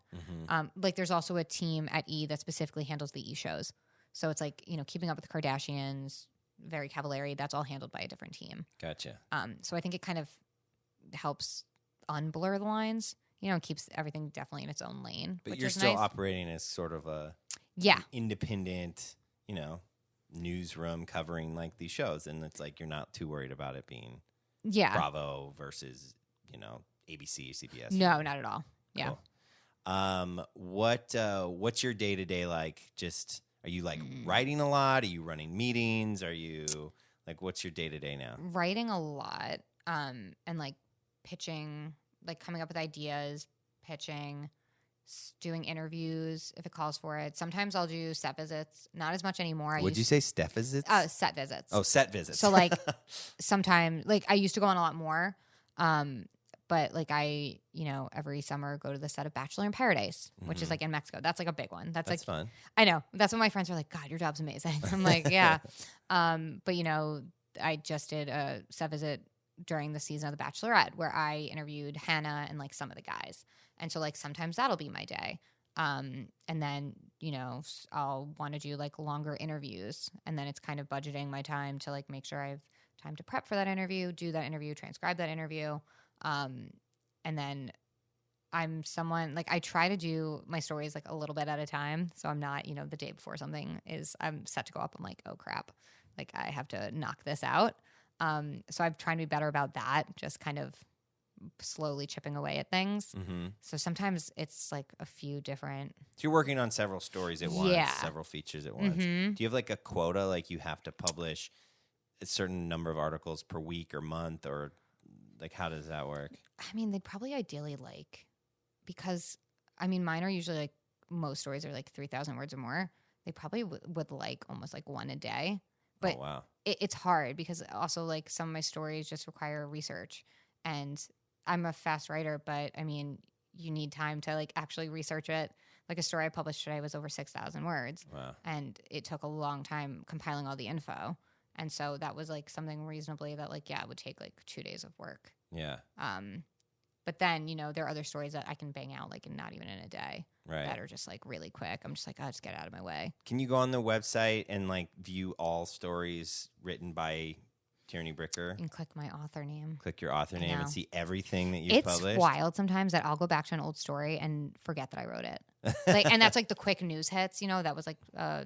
Like there's also a team at E that specifically handles the E shows. So it's like, you know, Keeping Up with the Kardashians, Very Cavallari, that's all handled by a different team. Gotcha. So I think it kind of helps unblur the lines, you know, and keeps everything definitely in its own lane. But you're still operating as sort of a independent, you know, newsroom covering like these shows, and it's like you're not too worried about it being Bravo versus, you know, ABC, CBS. No, not at all. Yeah. Cool. What's your day to day like? Just are you like writing a lot? Are you running meetings? Are you like, what's your day to day now? Writing a lot, and like pitching, like coming up with ideas, pitching, doing interviews if it calls for it. Sometimes I'll do set visits. Not as much anymore. Would you say step visits? Set visits. Oh, set visits. So like sometimes, like I used to go on a lot more, but like I, you know, every summer go to the set of Bachelor in Paradise, which is like in Mexico. That's like a big one. That's like fun. I know. That's when my friends were like, God, your job's amazing. I'm like, yeah. But you know, I just did a set visit during the season of The Bachelorette where I interviewed Hannah and like some of the guys. And so like sometimes that'll be my day. And then, you know, I'll want to do like longer interviews, and then it's kind of budgeting my time to like make sure I have time to prep for that interview, do that interview, transcribe that interview. And then I'm someone like I try to do my stories like a little bit at a time. So I'm not, you know, the day before something is I'm set to go up, I'm like, oh crap, like I have to knock this out. So I'm trying to be better about that, just kind of slowly chipping away at things. So sometimes it's like a few different. So you're working on several stories at once, several features at once. Do you have like a quota, like you have to publish a certain number of articles per week or month, or like how does that work? I mean, they'd probably ideally like, because I mean, mine are usually like, most stories are like 3,000 words or more. They probably would like almost like one a day. But it's hard because also like some of my stories just require research, and I'm a fast writer, but I mean, you need time to like actually research it. Like a story I published today was over 6,000 words. Wow. And it took a long time compiling all the info. And so that was like something reasonably that like, yeah, it would take like 2 days of work. Yeah. But then, you know, there are other stories that I can bang out like not even in a day. Right. That are just like really quick. I'm just like, just get out of my way. Can you go on the website and like view all stories written by Tierney Bricker? And click my author name. Click your author name and see everything that you've published. It's wild sometimes that I'll go back to an old story and forget that I wrote it. Like, and that's like the quick news hits, you know, that was like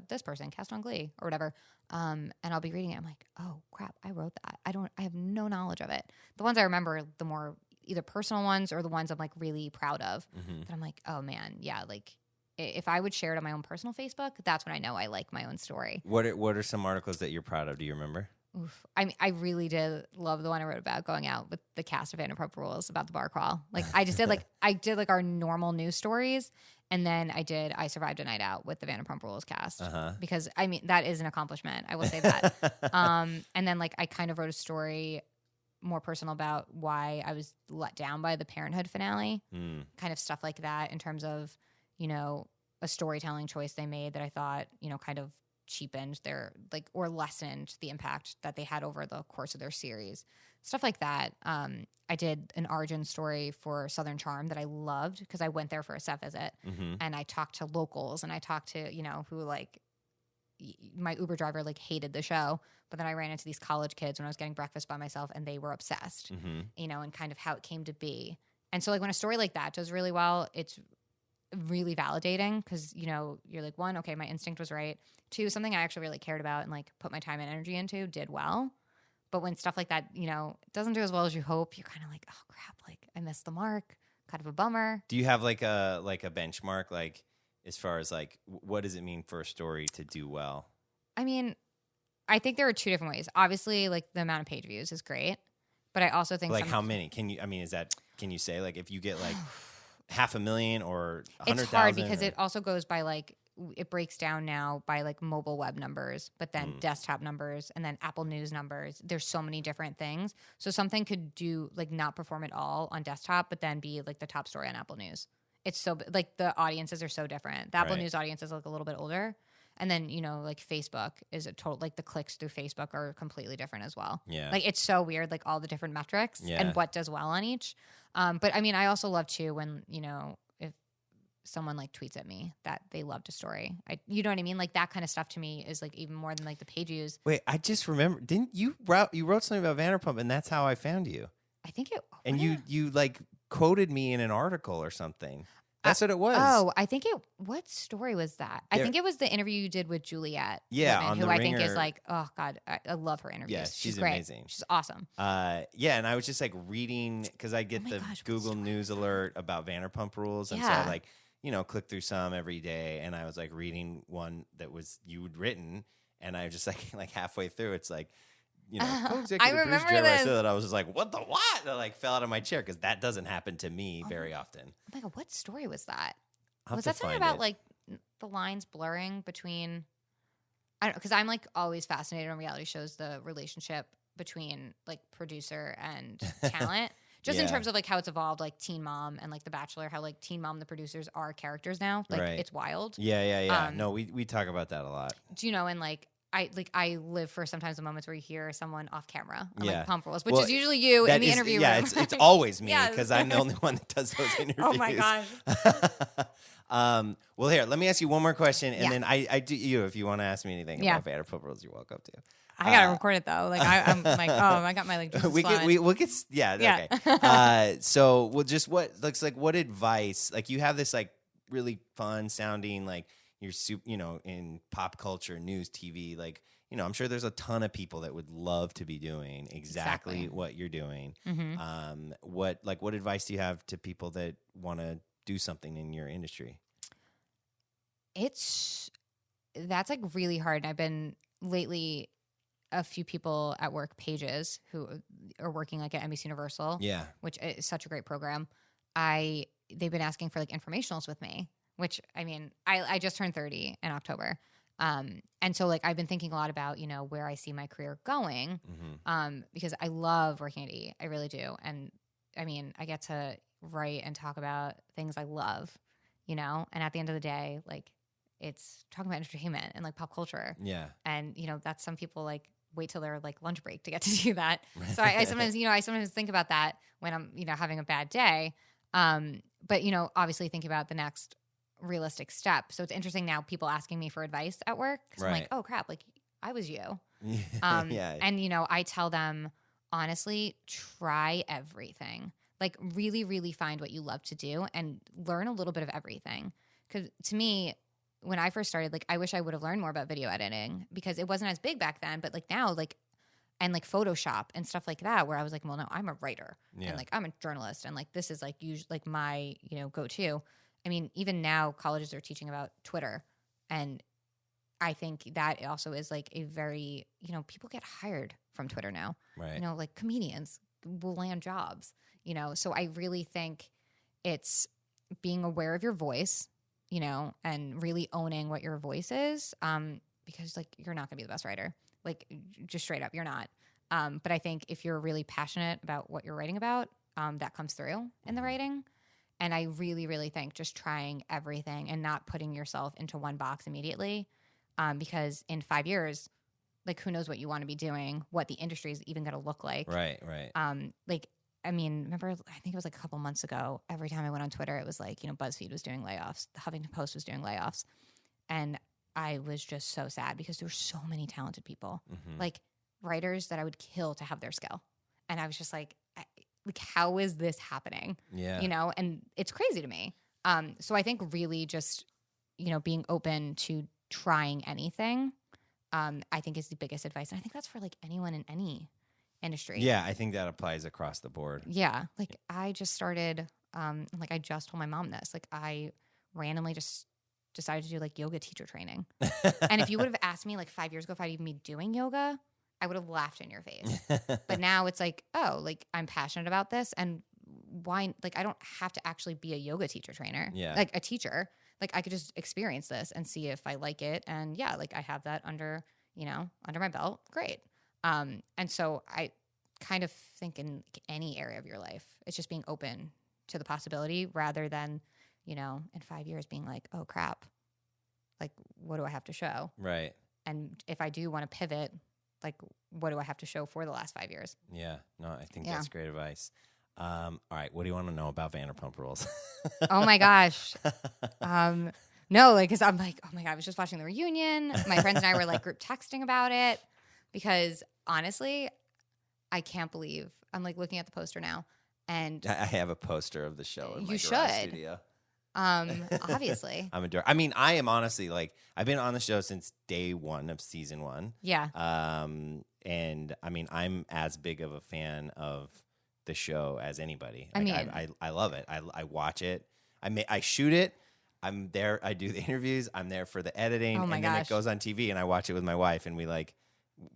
this person cast on Glee or whatever. And I'll be reading it. I'm like, oh crap, I wrote that. I have no knowledge of it. The ones I remember, the more either personal ones or the ones I'm like really proud of. That I'm like, oh man, yeah, like if I would share it on my own personal Facebook, that's when I know I like my own story. What are some articles that you're proud of? Do you remember? Oof. I mean, I really did love the one I wrote about going out with the cast of Vanderpump Rules about the bar crawl. Like I just did like our normal news stories, and then I survived a night out with the Vanderpump Rules cast because I mean that is an accomplishment. I will say that. And then like I kind of wrote a story more personal about why I was let down by the Parenthood finale, kind of stuff like that in terms of, you know, a storytelling choice they made that I thought, you know, kind of cheapened their like or lessened the impact that they had over the course of their series, stuff like that. I did an origin story for Southern Charm that I loved because I went there for a set visit and I talked to locals and I talked to, you know, who like my Uber driver like hated the show, but then I ran into these college kids when I was getting breakfast by myself and they were obsessed, you know, and kind of how it came to be. And so like when a story like that does really well, it's really validating because, you know, you're like, one, okay, my instinct was right. Two, something I actually really cared about and like put my time and energy into did well. But when stuff like that, you know, doesn't do as well as you hope, you're kind of like, oh crap, like I missed the mark. Kind of a bummer. Do you have like a benchmark, like as far as like what does it mean for a story to do well? I mean, I think there are two different ways. Obviously, like the amount of page views is great, but I also think like how many? Can you say like if you get like 500,000 or 100,000? It's hard because it also goes by like it breaks down now by like mobile web numbers, but then desktop numbers and then Apple News numbers. There's so many different things. So something could do like not perform at all on desktop, but then be like the top story on Apple News. It's so like the audiences are so different. The Apple News audience is like a little bit older. And then, you know, like Facebook is a total, like the clicks through Facebook are completely different as well. Yeah. Like it's so weird, like all the different metrics and what does well on each. But I mean, I also love too when, you know, if someone like tweets at me that they loved a story, you know what I mean? Like that kind of stuff to me is like even more than like the page views. Wait, I just remember, didn't you wrote something about Vanderpump and that's how I found you. I think it. And you like quoted me in an article or something. That's what it was. Oh, I think it. What story was that? I think it was the interview you did with Juliet. Yeah, Whitman, on who the I Ringer. think is like, oh God, I love her interviews. Yeah, she's great. amazing. She's awesome. Yeah, and I was just like reading because I get Google News alert about Vanderpump Rules, and so I like click through some every day, and I was like reading one that was you'd written, and I was just like halfway through, it's like. I remember this. I said that I was just like, what the what? And I like fell out of my chair because that doesn't happen to me very often. Oh my God, what story was that? Was that something about like the lines blurring between? I don't know, because I'm like always fascinated on reality shows, the relationship between like producer and talent. Just in terms of like how it's evolved, like Teen Mom and like The Bachelor, how like Teen Mom, the producers are characters now. Like it's wild. Yeah. No, we talk about that a lot. Do you know? And like I live for sometimes the moments where you hear someone off camera on like Pump Rules, which is usually you in the interview room. Yeah, it's always me because I'm the only one that does those interviews. Oh my gosh. Well, here, let me ask you one more question, and then I do you if you want to ask me anything about Vanderpump Rules, you're welcome to. I gotta record it though. Like I'm like, oh, I got my like. We'll get okay. So well, just what looks like what advice? Like you have this like really fun sounding like. You're in pop culture, news, TV, like, I'm sure there's a ton of people that would love to be doing exactly what you're doing. Mm-hmm. What advice do you have to people that want to do something in your industry? That's like really hard. I've been lately a few people at work, Pages, who are working like at NBC Universal, which is such a great program. They've been asking for like informationals with me. Which, I mean, I just turned 30 in October. And so, like, I've been thinking a lot about, where I see my career going because I love working at E! I really do. And, I mean, I get to write and talk about things I love, And at the end of the day, like, it's talking about entertainment and, like, pop culture. Yeah. And, that's some people, like, wait till their, like, lunch break to get to do that. So I sometimes, I sometimes think about that when I'm, having a bad day. But, obviously think about the next realistic step. So it's interesting now people asking me for advice at work because I'm like, oh crap, like I was you. And I tell them honestly, try everything. Like really, really find what you love to do and learn a little bit of everything. Because to me, when I first started, like I wish I would have learned more about video editing because it wasn't as big back then. But like now, like and like Photoshop and stuff like that, where I was like, well, no, I'm a writer and like I'm a journalist and like this is like usually like my go-to. I mean, even now colleges are teaching about Twitter, and I think that also is like a very, people get hired from Twitter now. Right. Like comedians will land jobs, So I really think it's being aware of your voice, and really owning what your voice is, because like you're not going to be the best writer. Like just straight up, you're not. But I think if you're really passionate about what you're writing about, that comes through in the writing. And I really, really think just trying everything and not putting yourself into one box immediately. Because in 5 years, like who knows what you want to be doing, what the industry is even going to look like. Right. Remember, I think it was like a couple months ago, every time I went on Twitter, it was like, BuzzFeed was doing layoffs, the Huffington Post was doing layoffs. And I was just so sad because there were so many talented people, like writers that I would kill to have their skill. And I was just like how is this happening? Yeah. And it's crazy to me. So I think really just, being open to trying anything, I think is the biggest advice. And I think that's for like anyone in any industry. Yeah, I think that applies across the board. Yeah. Like I just started, I just told my mom this, like I randomly just decided to do like yoga teacher training. And if you would have asked me like 5 years ago if I'd even be doing yoga, I would have laughed in your face. But now it's like, oh, like I'm passionate about this, and why, like I don't have to actually be a yoga teacher trainer. Yeah. Like a teacher. Like I could just experience this and see if I like it. And yeah, like I have that under my belt. Great. And so I kind of think in any area of your life, it's just being open to the possibility rather than, in 5 years being like, oh crap, like what do I have to show? Right. And if I do want to pivot, like what do I have to show for the last 5 years? Yeah. No, I think that's great advice. All right. What do you want to know about Vanderpump Rules? Oh my gosh. No, like, cause I'm like, oh my God, I was just watching the reunion. My friends and I were like group texting about it because honestly, I can't believe I'm like looking at the poster now, and I have a poster of the show in my garage studio. Obviously. I am honestly like, I've been on the show since day one of season 1. Yeah. And I mean, I'm as big of a fan of the show as anybody. I love it. I watch it. I shoot it. I'm there. I do the interviews. I'm there for the editing. Oh my and gosh. then it goes on TV and I watch it with my wife and we like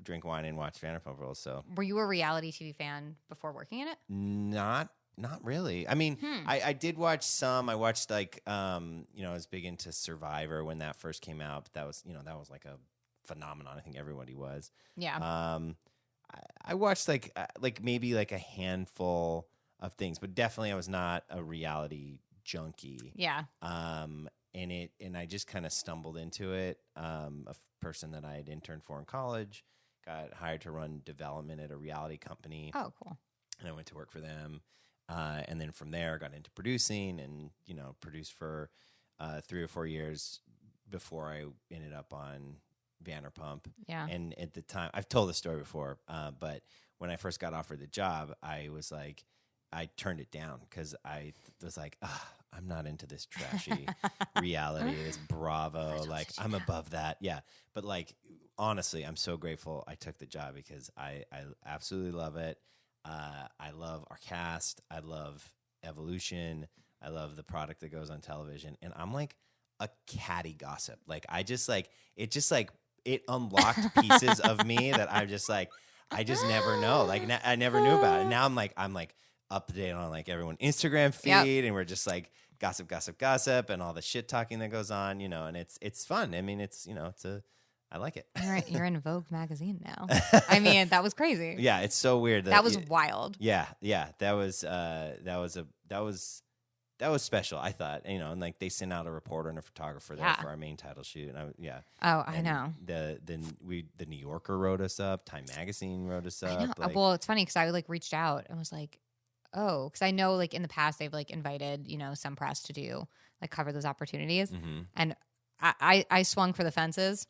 drink wine and watch Vanderpump Rules. So were you a reality TV fan before working in it? Not really. I mean, I did watch some. I watched like, I was big into Survivor when that first came out. But that was like a phenomenon. I think everybody was. Yeah. I watched like maybe like a handful of things, but definitely I was not a reality junkie. Yeah. And I just kind of stumbled into it. A person that I had interned for in college got hired to run development at a reality company. Oh, cool. And I went to work for them. And then from there, got into producing and, produced for 3 or 4 years before I ended up on Vanderpump. Yeah. And at the time, I've told this story before, but when I first got offered the job, I was like, I turned it down because I was like, I'm not into this trashy reality, this Bravo. Like, I'm above that. Yeah. But like, honestly, I'm so grateful I took the job because I absolutely love it. I love our cast. I love Evolution. I love the product that goes on television. And I'm like a catty gossip. Like, it unlocked pieces of me that I'm just like, I just never know. Like, I never knew about it. Now I'm like up to date on like everyone's Instagram feed, and we're just like gossip, and all the shit talking that goes on, and it's fun. I mean, I like it. You're in Vogue magazine now. I mean, that was crazy. Yeah, it's so weird. That was wild. Yeah, that was special. I thought, and like they sent out a reporter and a photographer there for our main title shoot, and I know. The New Yorker wrote us up, Time Magazine wrote us up. I know. Like, well, it's funny because I like reached out and was like, oh, because I know like in the past they've like invited some press to do like cover those opportunities, and I swung for the fences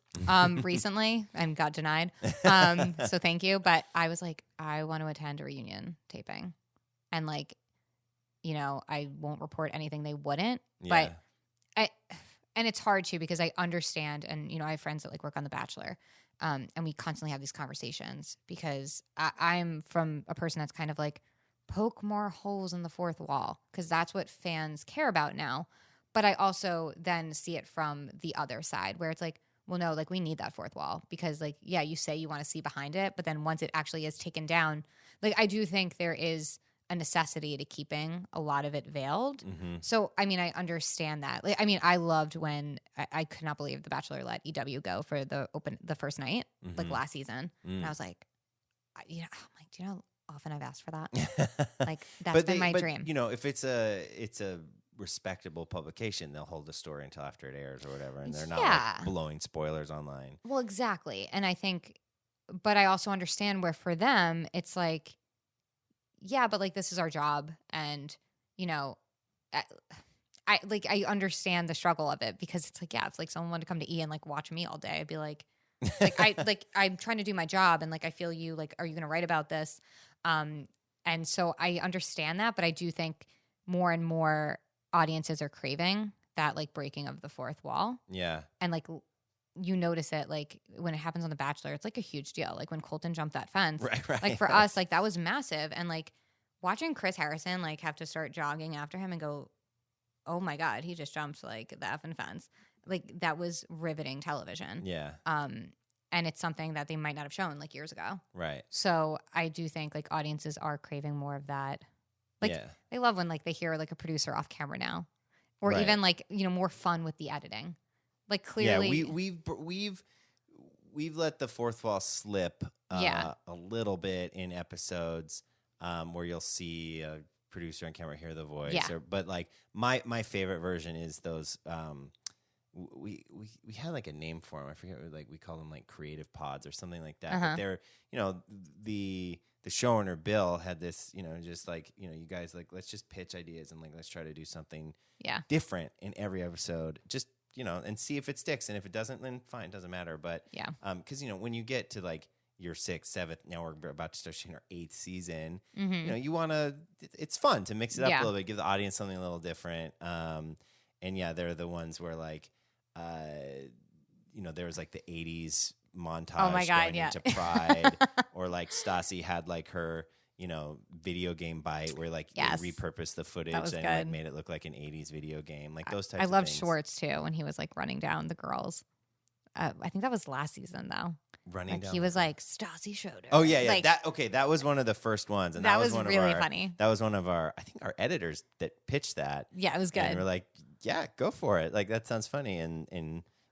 recently and got denied. So thank you. But I was like, I want to attend a reunion taping. And like, I won't report anything they wouldn't. Yeah. But and it's hard too because I understand, and I have friends that like work on The Bachelor. And we constantly have these conversations because I'm from a person that's kind of like poke more holes in the fourth wall because that's what fans care about now. But I also then see it from the other side where it's like, well, no, like we need that fourth wall because like, yeah, you say you want to see behind it, but then once it actually is taken down, like I do think there is a necessity to keeping a lot of it veiled. Mm-hmm. So, I mean, I understand that. Like, I mean, I loved when I could not believe The Bachelor let EW go for the first night, like last season. And I was like, I'm like, do you know how often I've asked for that? Like, that's been my dream. You know, if it's a respectable publication, they'll hold the story until after it airs or whatever, and they're not like blowing spoilers online. Well, exactly. And I think, but I also understand where for them, it's like, yeah, but like this is our job, and you know, I understand the struggle of it because it's like, yeah, if like someone wanted to come to E and like watch me all day, I'd be like I'm trying to do my job, and like I feel you, like, are you going to write about this? And so I understand that, but I do think more and more audiences are craving that like breaking of the fourth wall. Yeah, and like you notice it like when it happens on The Bachelor, it's like a huge deal. Like when Colton jumped that fence, right. Like for us, like that was massive. And like watching Chris Harrison like have to start jogging after him and go, oh my God, he just jumped like the effing fence. Like that was riveting television. Yeah. And it's something that they might not have shown like years ago. Right. So I do think like audiences are craving more of that. Like they love when like they hear like a producer off camera now, or even like, you know, more fun with the editing. Like clearly, yeah, we've let the fourth wall slip a little bit in episodes where you'll see a producer on camera hear the voice. Yeah. But like my favorite version is those. We had like a name for them. I forget. Like we call them like creative pods or something like that. But they're, you know, the showrunner Bill had this, you know, just like, you know, you guys like, let's just pitch ideas and like let's try to do something different in every episode. Just, you know, and see if it sticks. And if it doesn't, then fine, doesn't matter. But because you know, when you get to like your 6th, 7th, now we're about to start shooting our 8th season. You know, you want to. It's fun to mix it up a little bit, give the audience something a little different. And yeah, they're the ones where like, you know, there was like the 80s montage going into Pride, or like Stassi had like her, you know, video game bite where like they repurposed the footage and like made it look like an 80s video game, like those types of things. I loved Schwartz too when he was like running down the girls. I think that was last season though. Running down, he was like Stassi showed her. Oh yeah, like, that was one of the first ones, and that was one really of our, funny. That was one of our, I think our editors that pitched that. Yeah, it was good. And we're like, yeah, go for it. Like that sounds funny, and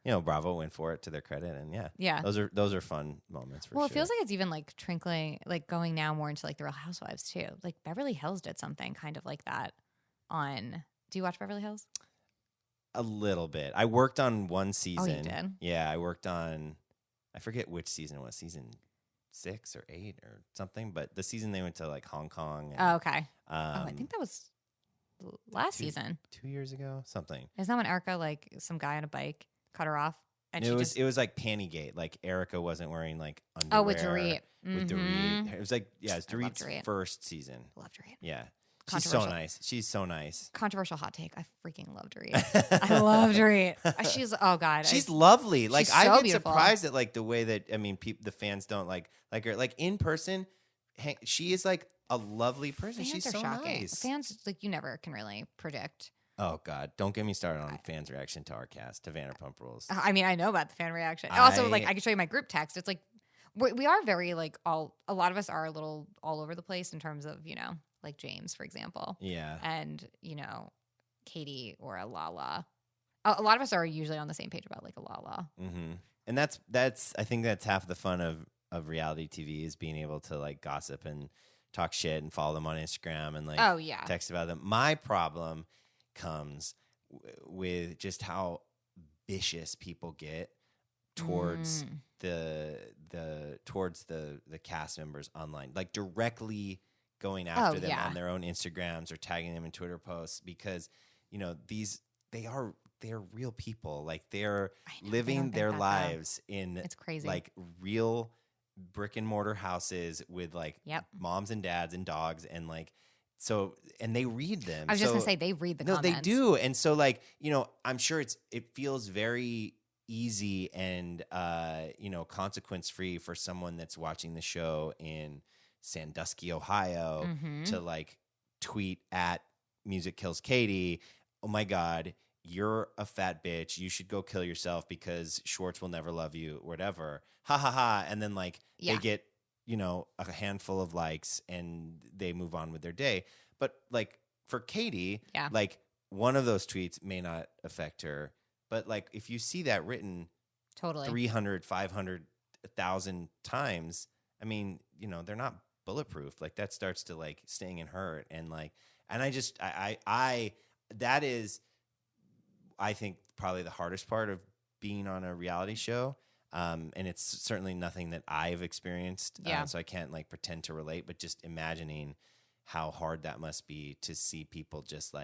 you know, Bravo went for it to their credit, and those are fun moments for sure. Well, it feels like it's even like trickling, like going now more into like the Real Housewives too. Like Beverly Hills did something kind of like that on. Do you watch Beverly Hills? A little bit. I worked on one season. Oh, you did? Yeah, I worked on. I forget which season it was. Season 6 or 8 or something. But the season they went to like Hong Kong. And, oh, okay. I think that was last season. 2 years ago, something. Isn't that when Erica, like some guy on a bike, cut her off? And it was like Pantygate. Like Erica wasn't wearing like underwear. Oh, with Dorit. With Dorit. It was like, yeah, it's Dorit's first season. Love Dorit. Yeah. She's so nice. She's so nice. Controversial hot take. I freaking love Dorit. I love Dorit. She's, oh God. She's lovely. Like, I get beautiful. surprised at like the way that, I mean, the fans don't like her. Like in person, she is like a lovely person. Fans She's are so shocking. nice. Fans, like, you never can really predict. Oh God, don't get me started on fans' reaction to our cast, to Vanderpump Rules. I mean, I know about the fan reaction. Also, like, I can show you my group text. It's like, we are very like a lot of us are a little all over the place in terms of, you know, like James, for example. Yeah. And, you know, Katie or a Lala. A lot of us are usually on the same page about like a Lala. Mm-hmm. And that's I think that's half the fun of reality TV is being able to like gossip and talk shit and follow them on Instagram and like text about them. My problem comes with just how vicious people get towards the cast members online, like directly going after them on their own Instagrams or tagging them in Twitter posts, because you know they're real people, like they're living their lives in it's crazy, like real brick and mortar houses with like moms and dads and dogs, and like so, and they read them. I was just gonna say they read the comments. They do, and so like, you know, I'm sure it feels very easy and you know, consequence free for someone that's watching the show in Sandusky, Ohio, to like tweet at Music Kills Katie, oh my God, you're a fat bitch. You should go kill yourself because Schwartz will never love you, whatever. Ha ha ha. And then like they get, a handful of likes and they move on with their day. But like for Katie, like one of those tweets may not affect her. But like if you see that written 300, 500, 1,000 times, I mean, they're not bulletproof. Like that starts to like sting and hurt. And like, and that is, I think, probably the hardest part of being on a reality show. And it's certainly nothing that I've experienced. So I can't like pretend to relate, but just imagining how hard that must be to see people just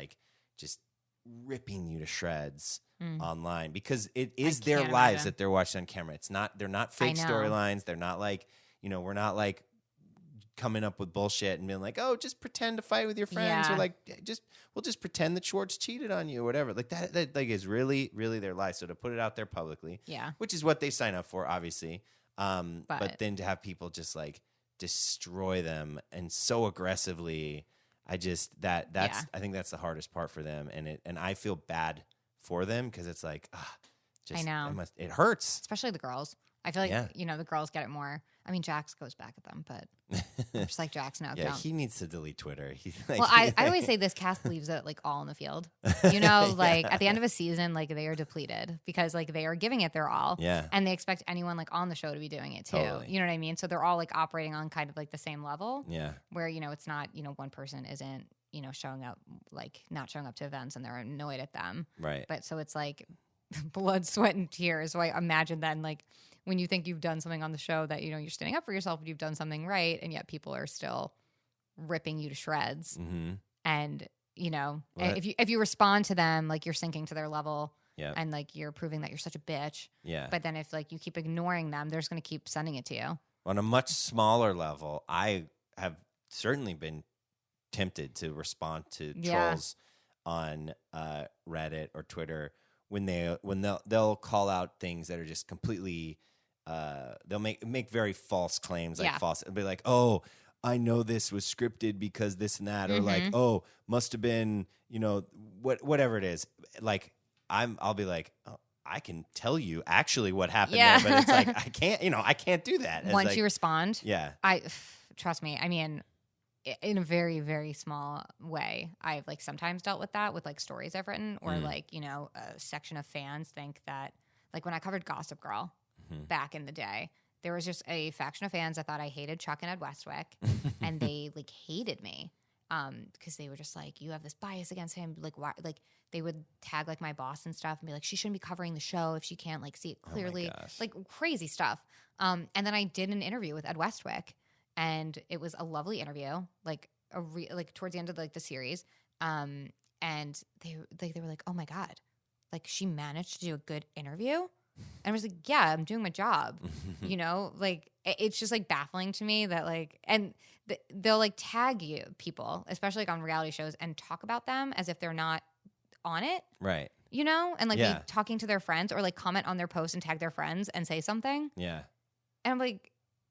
ripping you to shreds online, because it is their lives that they're watching on camera. They're not fake storylines. They're not like, we're not like coming up with bullshit and being like, oh, just pretend to fight with your friends, or like we'll just pretend that Schwartz cheated on you or whatever. Like that like is really, really their life. So to put it out there publicly, which is what they sign up for, obviously. But then to have people just like destroy them and so aggressively, I think that's the hardest part for them, and I feel bad for them because it's like, I know it hurts, especially the girls. I feel like the girls get it more. I mean, Jax goes back at them, but I'm just like, Jax, no. Yeah, he needs to delete Twitter. I always say this cast leaves it like all in the field. Like at the end of a season, like they are depleted because like they are giving it their all. Yeah. And they expect anyone like on the show to be doing it too. Totally. You know what I mean? So they're all like operating on kind of like the same level. Yeah. Where, it's not, one person isn't, showing up, like not showing up to events and they're annoyed at them. Right. But so it's like blood, sweat, and tears. So I imagine then like, when you think you've done something on the show that, you're standing up for yourself and you've done something right, and yet people are still ripping you to shreds. Mm-hmm. And, if you respond to them, like you're sinking to their level and like you're proving that you're such a bitch. Yeah. But then if like you keep ignoring them, they're just going to keep sending it to you. On a much smaller level, I have certainly been tempted to respond to trolls on Reddit or Twitter when they'll call out things that are just completely they'll make very false claims, like false. It'll be like, oh, I know this was scripted because this and that, or like, oh, must have been, whatever it is. Like I'll be like, oh, I can tell you actually what happened there, but it's like I can't do that. Once like, you respond, I trust me. I mean, in a very, very small way, I've like sometimes dealt with that with like stories I've written, or like, a section of fans think that, like when I covered Gossip Girl back in the day, there was just a faction of fans that thought I hated Chuck and Ed Westwick, and they like hated me because they were just like, you have this bias against him. Like, why? Like they would tag like my boss and stuff and be like, she shouldn't be covering the show if she can't like see it clearly, like crazy stuff. And then I did an interview with Ed Westwick. And it was a lovely interview, like towards the end of like the series. And they were like, oh my God, like she managed to do a good interview. And I was like, yeah, I'm doing my job. Like it's just like baffling to me that like, and they'll like tag you people, especially like on reality shows, and talk about them as if they're not on it. Right. And like be talking to their friends, or like comment on their post and tag their friends and say something. Yeah. And I'm like,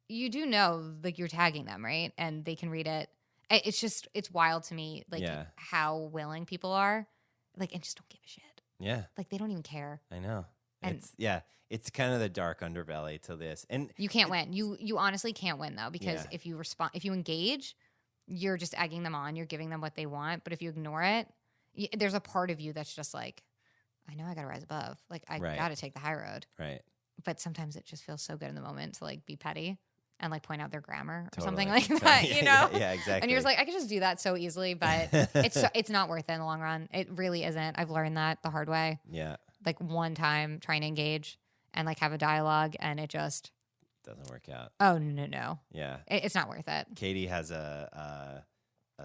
you do know, like, you're tagging them, right? And they can read it. It's wild to me, like, how willing people are, like, and just don't give a shit. Yeah. Like, they don't even care. I know. And it's kind of the dark underbelly to this. And you can't win. You honestly can't win, though, because if you engage, you're just egging them on. You're giving them what they want. But if you ignore it, there's a part of you that's just like, I know I got to rise above. Like, I got to take the high road. Right. But sometimes it just feels so good in the moment to, like, be petty and like point out their grammar or something like that, Yeah, exactly. And you're just like, I could just do that so easily, but it's not worth it in the long run. It really isn't. I've learned that the hard way. Yeah. Like one time trying to engage and like have a dialogue, and it just doesn't work out. Oh no. Yeah. It's not worth it. Katie has a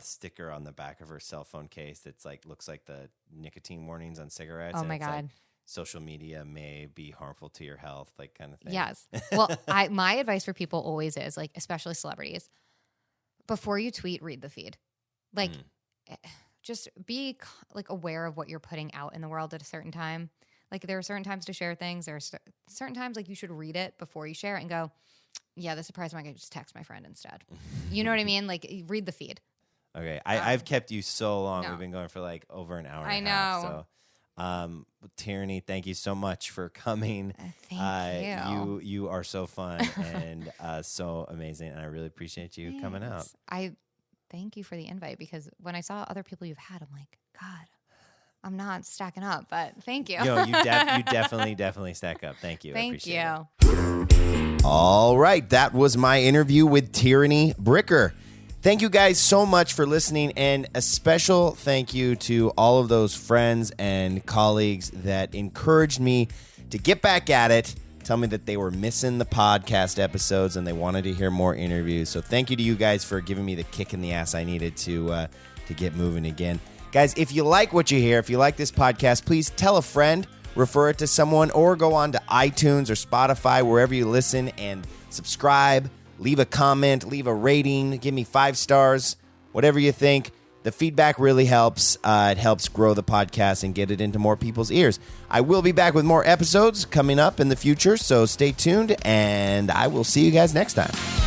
sticker on the back of her cell phone case that's like looks like the nicotine warnings on cigarettes. Oh my God. Like, social media may be harmful to your health, like kind of thing. Yes. Well, my advice for people always is, like, especially celebrities, before you tweet, read the feed. Like, just be like aware of what you're putting out in the world at a certain time. Like, there are certain times to share things. There are certain times like you should read it before you share it and go, yeah, this surprise might just text my friend instead. You know what I mean? Like, read the feed. Okay. I've kept you so long. No. We've been going for like over an hour and a half. So Tierney, thank you so much for coming. Thank you. You are so fun and so amazing, and I really appreciate you coming out. I thank you for the invite, because when I saw other people you've had, I'm like, God, I'm not stacking up, but thank you. You definitely stack up. Thank you. Thank you. All right, that was my interview with Tierney Bricker. Thank you guys so much for listening, and a special thank you to all of those friends and colleagues that encouraged me to get back at it, tell me that they were missing the podcast episodes and they wanted to hear more interviews. So thank you to you guys for giving me the kick in the ass I needed to get moving again. Guys, if you like what you hear, if you like this podcast, please tell a friend, refer it to someone, or go on to iTunes or Spotify, wherever you listen, and subscribe. Leave a comment, leave a rating, give me 5 stars, whatever you think. The feedback really helps. It helps grow the podcast and get it into more people's ears. I will be back with more episodes coming up in the future, so stay tuned, and I will see you guys next time.